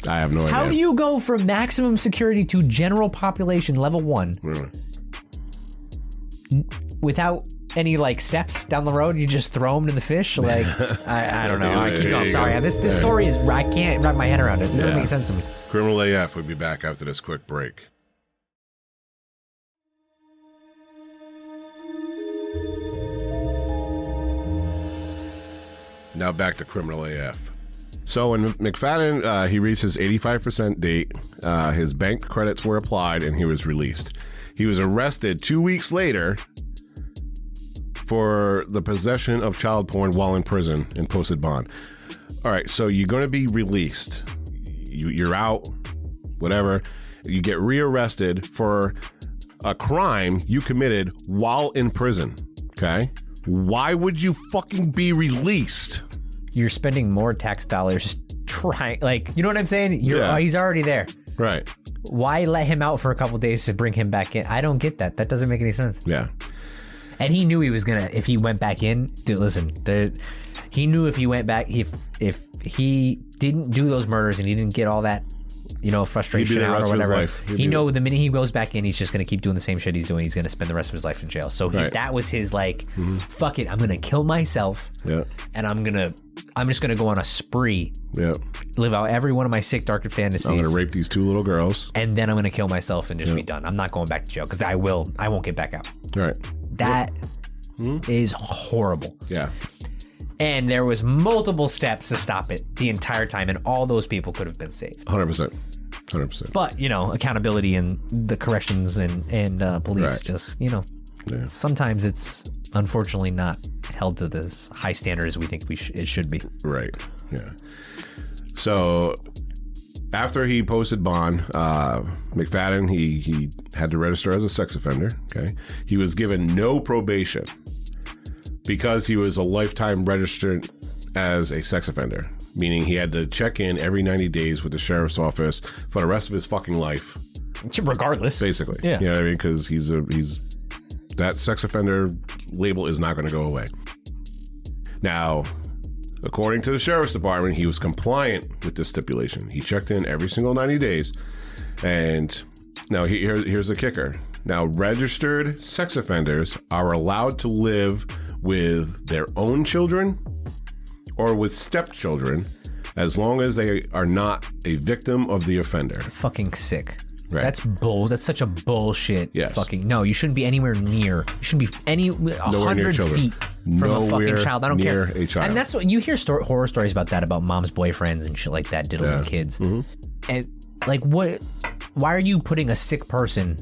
I have no idea.
How do you go from maximum security to general population level 1 without any like steps down the road? You just throw them to the fish? Like, I don't know. I keep going. Sorry. This story is, I can't wrap my head around it. It doesn't make sense to me.
Criminal AF will be back after this quick break. Now back to Criminal AF. So when McFadden, he reached his 85% date, his bank credits were applied and he was released. He was arrested 2 weeks later for the possession of child porn while in prison and posted bond. All right, so you're going to be released. You're out, whatever. You get rearrested for a crime you committed while in prison, okay? Why would you fucking be released?
You're spending more tax dollars trying, like, you know what I'm saying? He's already there.
Right.
Why let him out for a couple days to bring him back in? I don't get that. That doesn't make any sense.
Yeah.
And he knew he was gonna, if he went back in, dude, listen, he knew if he went back, if he didn't do those murders and he didn't get all that, frustration out or whatever, he know the minute he goes back in, he's just gonna keep doing the same shit he's doing. He's gonna spend the rest of his life in jail. So that was his fuck it, I'm gonna kill myself, and I'm just gonna go on a spree, live out every one of my sick, dark fantasies.
I'm gonna rape these 2 little girls,
and then I'm gonna kill myself and just be done. I'm not going back to jail because I won't get back out.
Right.
That is horrible.
Yeah.
And there was multiple steps to stop it the entire time, and all those people could have been saved.
100%.
But, accountability and the corrections and police sometimes it's unfortunately not held to this high standard as we think it should be.
Right. Yeah. So after he posted bond, McFadden, he had to register as a sex offender. Okay. He was given no probation because he was a lifetime registered as a sex offender, meaning he had to check in every 90 days with the sheriff's office for the rest of his fucking life.
Regardless.
Basically.
Yeah.
You know what I mean? Because he's that sex offender label is not going to go away. Now, according to the sheriff's department, he was compliant with this stipulation. He checked in every single 90 days. And now here's the kicker. Now, registered sex offenders are allowed to live with their own children or with stepchildren as long as they are not a victim of the offender.
Fucking sick.
Right.
That's such a bullshit.
Yes.
Fucking no. You shouldn't be anywhere near. You shouldn't be 100 feet from a fucking child. I don't care.
A child.
And that's what you hear horror stories about mom's boyfriends and shit like that diddling kids. And like, what? Why are you putting a sick person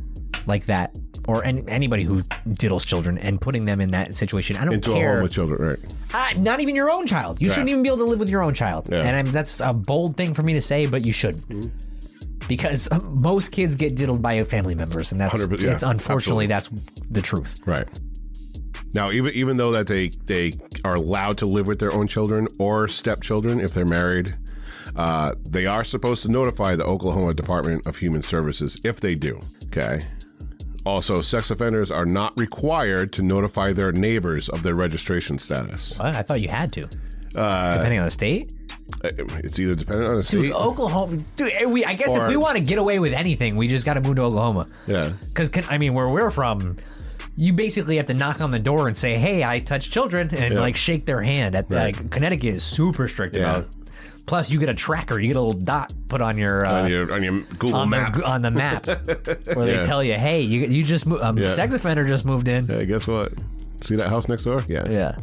like that, or anybody who diddles children and putting them in that situation. I don't
Into
care.
a home with children, right?
Not even your own child. You shouldn't even be able to live with your own child.
Yeah.
And that's a bold thing for me to say, but you should. Because most kids get diddled by family members, and that's
100%, yeah,
it's unfortunately
absolutely.
that's the truth.
Right. Now, even though that they are allowed to live with their own children or stepchildren if they're married, they are supposed to notify the Oklahoma Department of Human Services if they do. Okay. Also, sex offenders are not required to notify their neighbors of their registration status.
What? I thought you had to. Depending on the state?
It's either dependent on the
Dude,
state.
Oklahoma. Dude, I guess if we want to get away with anything, we just got to move to Oklahoma.
Yeah.
Because, where we're from, you basically have to knock on the door and say, hey, I touch children, and like shake their hand. Connecticut is super strict about it. Plus, you get a tracker. You get a little dot put on your
Google map.
On the map where they tell you, hey, you just moved. Sex offender just moved in.
Hey, guess what? See that house next door? Yeah.
Yeah.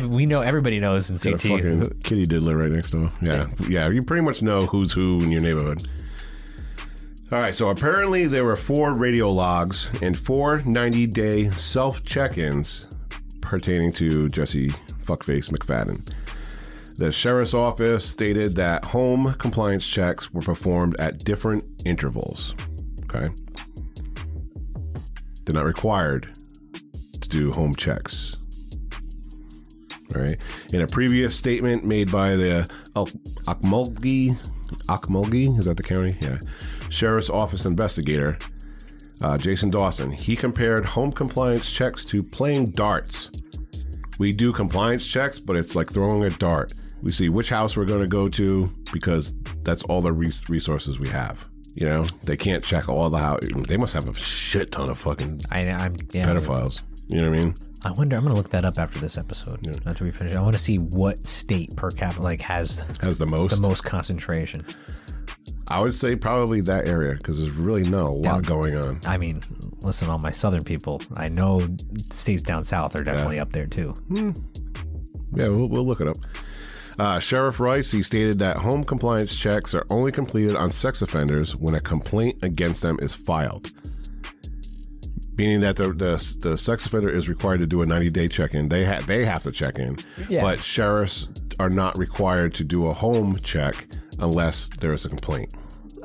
We know. Everybody knows in
Got a
CT.
fucking kitty diddler right next door. Yeah. You pretty much know who's who in your neighborhood. All right. So apparently there were 4 radio logs and 4 90-day self check-ins pertaining to Jesse Fuckface McFadden. The sheriff's office stated that home compliance checks were performed at different intervals. Okay. They're not required to do home checks. All right. In a previous statement made by the Okmulgee, is that the county? Yeah. Sheriff's office investigator, Jason Dawson, he compared home compliance checks to playing darts. We do compliance checks, but it's like throwing a dart. We see which house we're going to go to because that's all the resources we have. You know, they can't check all the house. They must have a shit ton of fucking pedophiles. You know what I mean?
I wonder. I'm going to look that up after this episode. After we finish, I want to see what state per capita has
the most
concentration.
I would say probably that area because there's really not a lot going on.
I mean, listen, all my southern people, I know states down south are definitely up there too.
Yeah, we'll look it up. Sheriff Rice, he stated that home compliance checks are only completed on sex offenders when a complaint against them is filed. Meaning that the sex offender is required to do a 90-day check-in. They have to check in. Yeah. But sheriffs are not required to do a home check unless there is a complaint.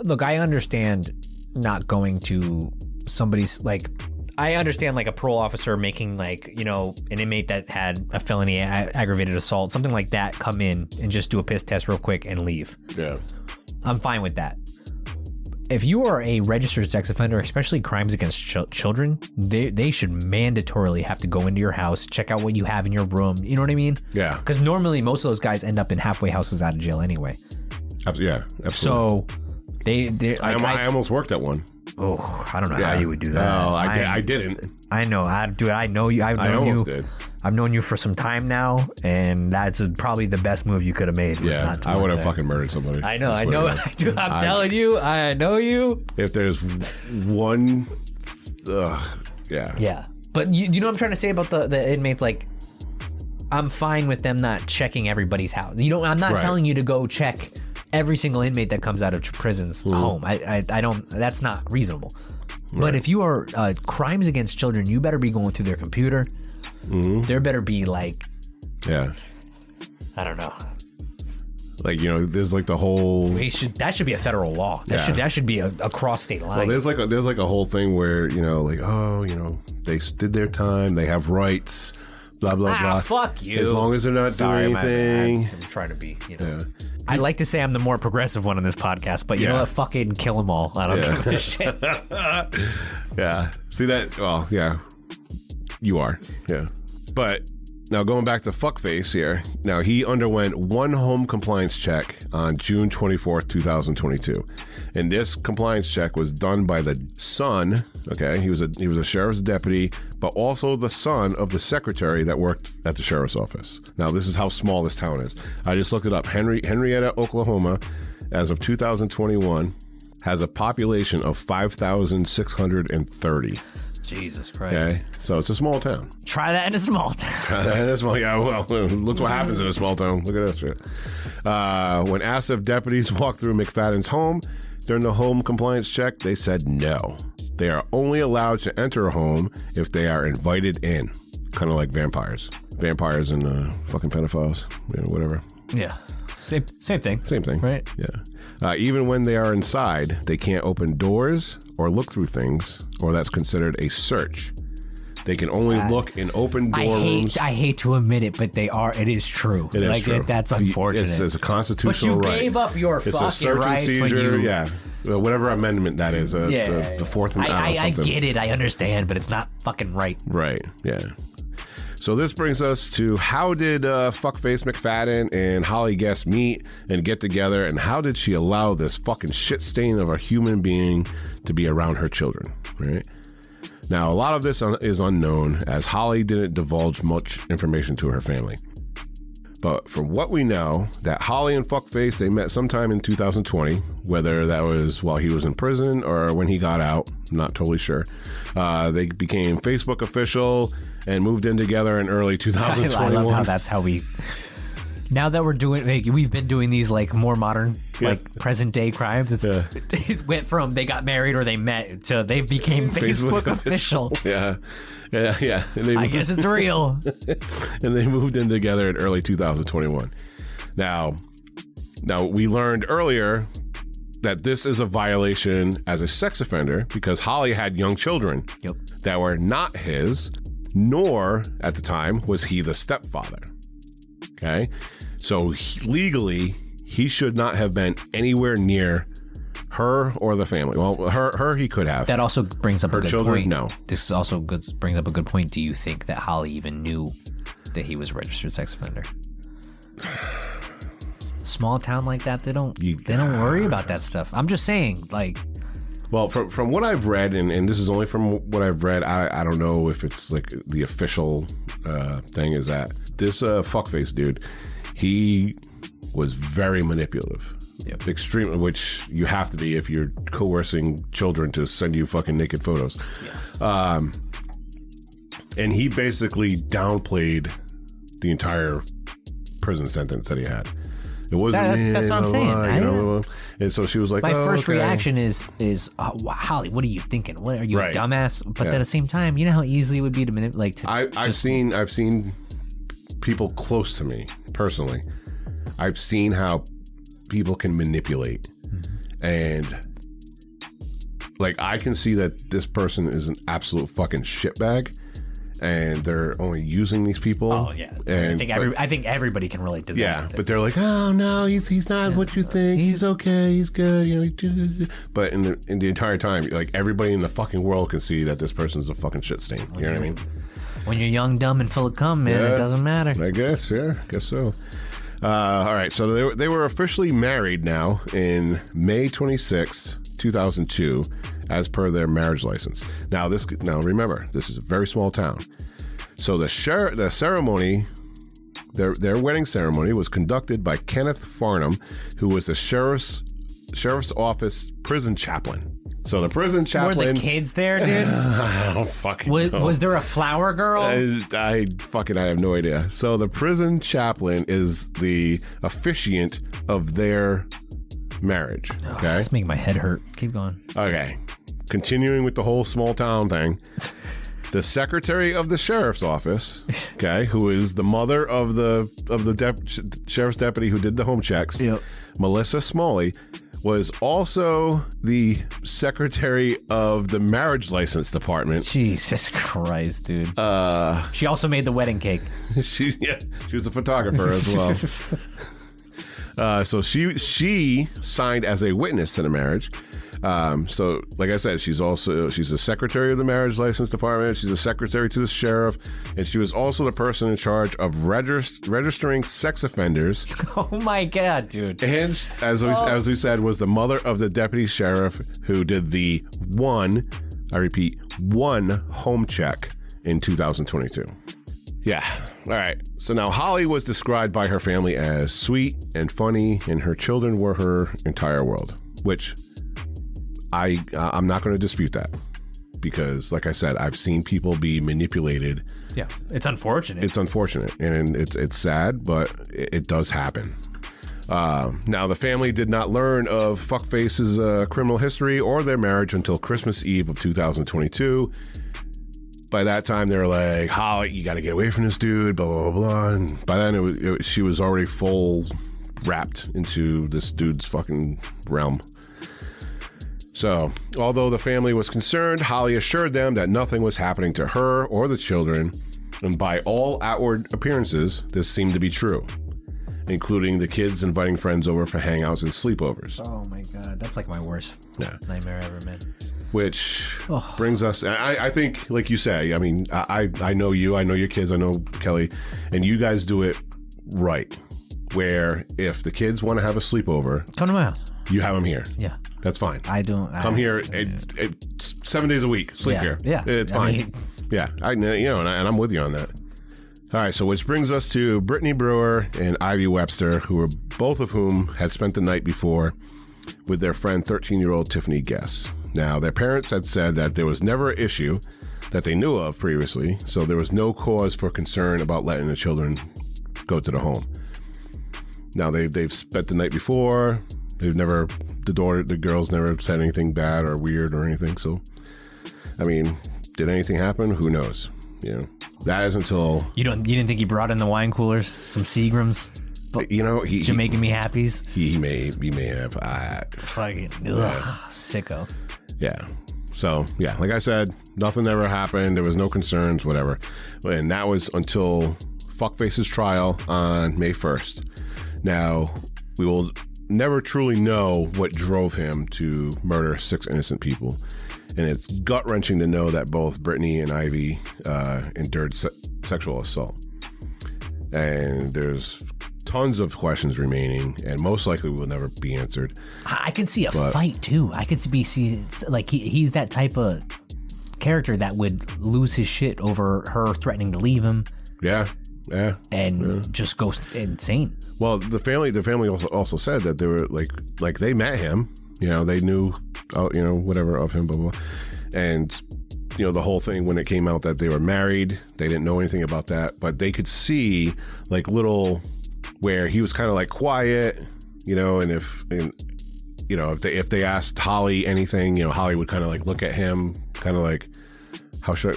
Look, I understand not going to somebody's, like, I understand like a parole officer making like, you know, an inmate that had a felony aggravated assault, something like that, come in and just do a piss test real quick and leave.
Yeah.
I'm fine with that. If you are a registered sex offender, especially crimes against children, they should mandatorily have to go into your house, check out what you have in your room. You know what I mean?
Yeah.
Because normally most of those guys end up in halfway houses out of jail anyway.
Yeah, absolutely.
So
I almost worked at one.
Oh, I don't know how you would do that.
No, I didn't.
I know. I know you.
I almost did.
I've known you for some time now, and that's probably the best move you could have made. Was not to
I would have fucking murdered somebody.
I know. I'm telling you, I know you.
If there's one, yeah.
Yeah, but you know what I'm trying to say about the inmates? Like, I'm fine with them not checking everybody's house. You know, I'm not telling you to go check every single inmate that comes out of prison's home. I don't. That's not reasonable. Right. But if you are crimes against children, you better be going through their computer. There better be like,
I
don't know.
Like, you know, there's like the whole.
That should be a federal law. That should be a cross state line.
Well, there's like a whole thing where, you know, like, oh, you know, they did their time, they have rights. Blah, blah, blah.
Fuck you.
As long as they're not doing anything.
I'm trying to be, you know. Yeah. I'd like to say I'm the more progressive one on this podcast, but you know what? Fucking kill them all. I don't give a shit.
Yeah. See that? Well, yeah. You are. Yeah. But now going back to Fuckface here. Now, he underwent one home compliance check on June 24th, 2022. And this compliance check was done by the son, okay? He was a sheriff's deputy, but also the son of the secretary that worked at the sheriff's office. Now, this is how small this town is. I just looked it up. Henrietta, Oklahoma, as of 2021, has a population of 5,630.
Jesus Christ.
Okay, so it's a small town.
Try that in a small town.
Yeah, well, look what happens in a small town. Look at this shit. When asked if deputies walked through McFadden's home during the home compliance check, they said no. They are only allowed to enter a home if they are invited in. Kind of like vampires. Vampires and fucking pedophiles, whatever.
Yeah. Same thing.
Same thing.
Right?
Yeah. Even when they are inside, they can't open doors or look through things, or that's considered a search. They can only look in open door rooms.
I hate to admit it, but they are. It is true.
It is true.
That's unfortunate.
It's a constitutional right.
But you gave up your fucking rights.
It's a search and seizure. Yeah. Whatever amendment that is. The fourth and
I get it. I understand, but it's not fucking right.
Right. Yeah. So this brings us to how did Fuckface McFadden and Holly Guest meet and get together, and how did she allow this fucking shit stain of a human being to be around her children, right? Now, a lot of this is unknown, as Holly didn't divulge much information to her family. But from what we know, that Holly and Fuckface, they met sometime in 2020, whether that was while he was in prison or when he got out, I'm not totally sure. They became Facebook official and moved in together in early 2021.
I love how that's how we... Now that we've been doing these like more modern, like present day crimes. It went from they got married or they met to they became Facebook official.
Yeah. And
I guess it's real.
And they moved in together in early 2021. Now we learned earlier that this is a violation as a sex offender because Holly had young children that were not his, nor at the time was he the stepfather. Okay, so legally, he should not have been anywhere near her or the family. Well, her he could have.
That also brings up a good
children,
point.
no.
This also brings up a good point. Do you think that Holly even knew that he was a registered sex offender? Small town like that, they don't worry about that stuff. I'm just saying, like.
Well, from what I've read, and this is only from what I've read, I don't know if it's like the official thing, is that this fuckface dude, he was very manipulative.
Yep.
Extremely, which you have to be if you're coercing children to send you fucking naked photos. Yeah. And he basically downplayed the entire prison sentence that he had. It wasn't.
That's what I'm saying.
And so she was like,
"My first reaction is, Holly, what are you thinking? What are you, a dumbass?" But then at the same time, you know how easy it would be to manipulate.
I've seen people close to me personally. I've seen how people can manipulate, and like I can see that this person is an absolute fucking shitbag. And they're only using these people.
Oh yeah,
and
I think everybody can relate to that.
Yeah, but they're like, oh no, he's not what you think. He's okay. He's good. You know. But in the entire time, like everybody in the fucking world can see that this person's a fucking shit stain. You know what I mean?
When you're young, dumb, and full of cum, man, it doesn't matter.
I guess. Yeah, I guess so. All right, so they were officially married now in May 26th, 2002. As per their marriage license. Now remember, this is a very small town. So the ceremony, their wedding ceremony was conducted by Kenneth Farnham, who was the sheriff's office prison chaplain. So the prison chaplain.
Were the kids there, dude?
I don't fucking know.
Was there a flower girl?
I have no idea. So the prison chaplain is the officiant of their marriage. Okay,
that's making my head hurt. Keep going.
Okay. Continuing with the whole small town thing, the secretary of the sheriff's office, okay, who is the mother of the sheriff's deputy who did the home checks, Melissa Smalley, was also the secretary of the marriage license department.
Jesus Christ, dude. She also made the wedding cake.
She was a photographer as well. So she signed as a witness to the marriage. So like I said, she's the secretary of the marriage license department. She's the secretary to the sheriff, and she was also the person in charge of registering sex offenders.
Oh my God, dude.
And as we said, was the mother of the deputy sheriff who did the one home check in 2022. Yeah. All right. So now Holly was described by her family as sweet and funny, and her children were her entire world, which I'm not going to dispute that, because like I said, I've seen people be manipulated.
Yeah. It's unfortunate.
And it's sad, but it does happen. Now, the family did not learn of Fuckface's criminal history or their marriage until Christmas Eve of 2022. By that time, they were like, Holly, you got to get away from this dude, blah, blah, blah, blah. And by then, she was already full wrapped into this dude's fucking realm. So, although the family was concerned, Holly assured them that nothing was happening to her or the children. And by all outward appearances, this seemed to be true, including the kids inviting friends over for hangouts and sleepovers.
Oh my God, that's like my worst nightmare ever, man.
Which brings us, I think, like you say, I mean, I know you, I know your kids, I know Kelly, and you guys do it right. Where if the kids want to have a sleepover,
come to my house.
You have them here.
Yeah.
That's fine.
Come
here 7 days a week. Sleep here.
Yeah.
It's fine. And I'm with you on that. All right, so which brings us to Brittany Brewer and Ivy Webster, who were both of whom had spent the night before with their friend 13-year-old Tiffany Guess. Now, their parents had said that there was never an issue that they knew of previously, so there was no cause for concern about letting the children go to the home. Now, they've spent the night before. The girls never said anything bad or weird or anything. So, I mean, did anything happen? Who knows? You know, that is until
you didn't think he brought in the wine coolers, some Seagrams.
You know,
Jamaican me happies.
He may have.
Fucking sicko.
Yeah. So yeah, like I said, nothing ever happened. There was no concerns, whatever. And that was until Fuckface's trial on May 1st. Now, we will never truly know what drove him to murder 6 innocent people. And it's gut-wrenching to know that both Brittany and Ivy endured sexual assault. And there's tons of questions remaining, and most likely will never be answered.
I can see a fight, too. I could see like, he's that type of character that would lose his shit over her threatening to leave him.
Yeah.
Just go insane. Well,
the family also said that they were like they met him, you know, they knew, whatever of him, blah, blah, blah. And, you know, the whole thing when it came out that they were married, they didn't know anything about that, but they could see like little where he was kind of like quiet, you know, and if they asked Holly anything, you know, Holly would kind of like look at him, kind of like, how do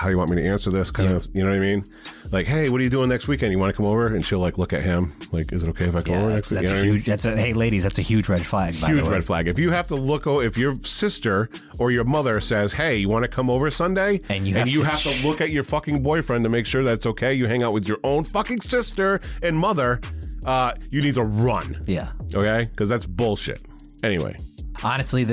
you want me to answer this? Kind of, you know what I mean? Like, hey, what are you doing next weekend? You want to come over? And she'll like look at him, like, is it okay if I come over next weekend?
Hey, ladies, that's a huge red flag.
Huge red flag. If you have to if your sister or your mother says, hey, you want to come over Sunday? And you have to look at your fucking boyfriend to make sure that it's okay. You hang out with your own fucking sister and mother. You need to run.
Yeah.
Okay? Because that's bullshit. Anyway.
Honestly,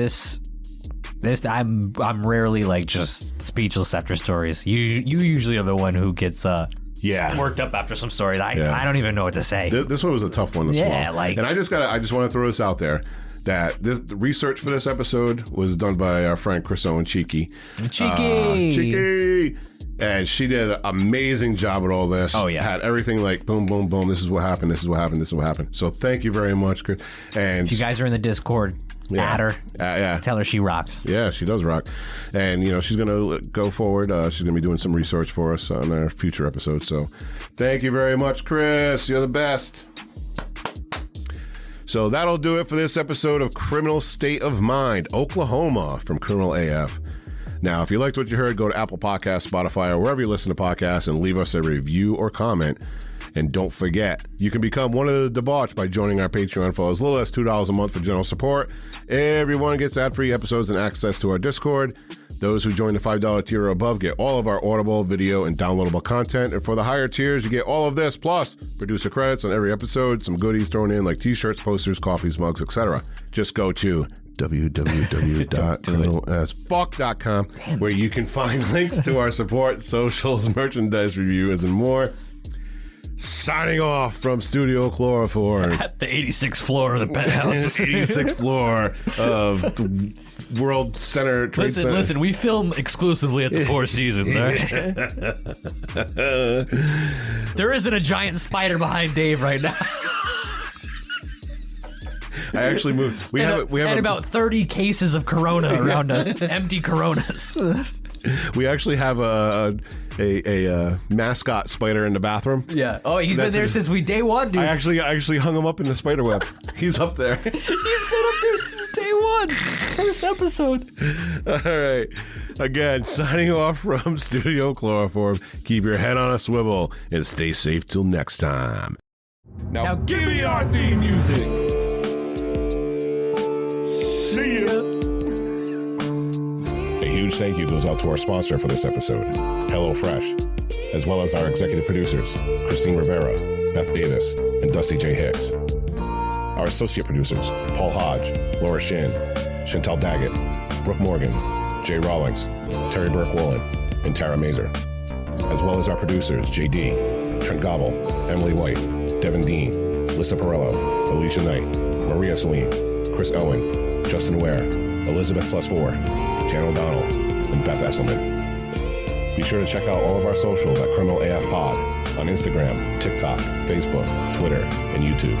I'm rarely like just speechless after stories. You usually are the one who gets worked up after some stories. I don't even know what to say.
This one was a tough one to swallow. And I just want to throw this out there that the research for this episode was done by our friend Chris Owen Cheeky. Cheeky. And she did an amazing job with all this.
Oh, yeah.
Had everything like boom, boom, boom. This is what happened. This is what happened. This is what happened. So thank you very much, Chris. And
if you guys are in the Discord, add her. Tell her she rocks.
Yeah, she does rock. And, you know, she's going to go forward. She's going to be doing some research for us on our future episodes. So thank you very much, Chris. You're the best. So that'll do it for this episode of Criminal State of Mind, Oklahoma from Criminal AF. Now, if you liked what you heard, go to Apple Podcasts, Spotify, or wherever you listen to podcasts and leave us a review or comment. And don't forget, you can become one of the debauched by joining our Patreon for as little as $2 a month for general support. Everyone gets ad-free episodes and access to our Discord. Those who join the $5 tier or above get all of our Audible, video, and downloadable content. And for the higher tiers, you get all of this, plus producer credits on every episode, some goodies thrown in like t-shirts, posters, coffees, mugs, etc. Just go to www.criminalasfuck.com where you can find links to our support, socials, merchandise reviews, and more. Signing off from Studio Chloroform.
At the 86th floor of the penthouse.
86th floor of the World Center Trade Center.
Listen, we film exclusively at the Four Seasons, all right? There isn't a giant spider behind Dave right now.
I actually moved. We have
about 30 cases of Corona around us. Empty Coronas.
We actually have a mascot spider in the bathroom.
Yeah. Oh, he's been there since day one, dude.
I actually hung him up in the spider web. He's up there.
He's been up there since day one. First episode.
All right. Again, signing off from Studio Chloroform. Keep your head on a swivel and stay safe till next time. Now give me our theme music. See ya. A huge thank you goes out to our sponsor for this episode, HelloFresh, as well as our executive producers, Christine Rivera, Beth Davis, and Dusty J. Hicks. Our associate producers, Paul Hodge, Laura Shin, Chantal Daggett, Brooke Morgan, Jay Rawlings, Terry Burke-Woolen, and Tara Mazer, as well as our producers, JD, Trent Gobble, Emily White, Devin Dean, Lissa Perello, Alicia Knight, Maria Celine, Chris Owen, Justin Ware, Elizabeth +4, Jan O'Donnell, and Beth Esselman. Be sure to check out all of our socials at Criminal AF Pod on Instagram, TikTok, Facebook, Twitter, and YouTube.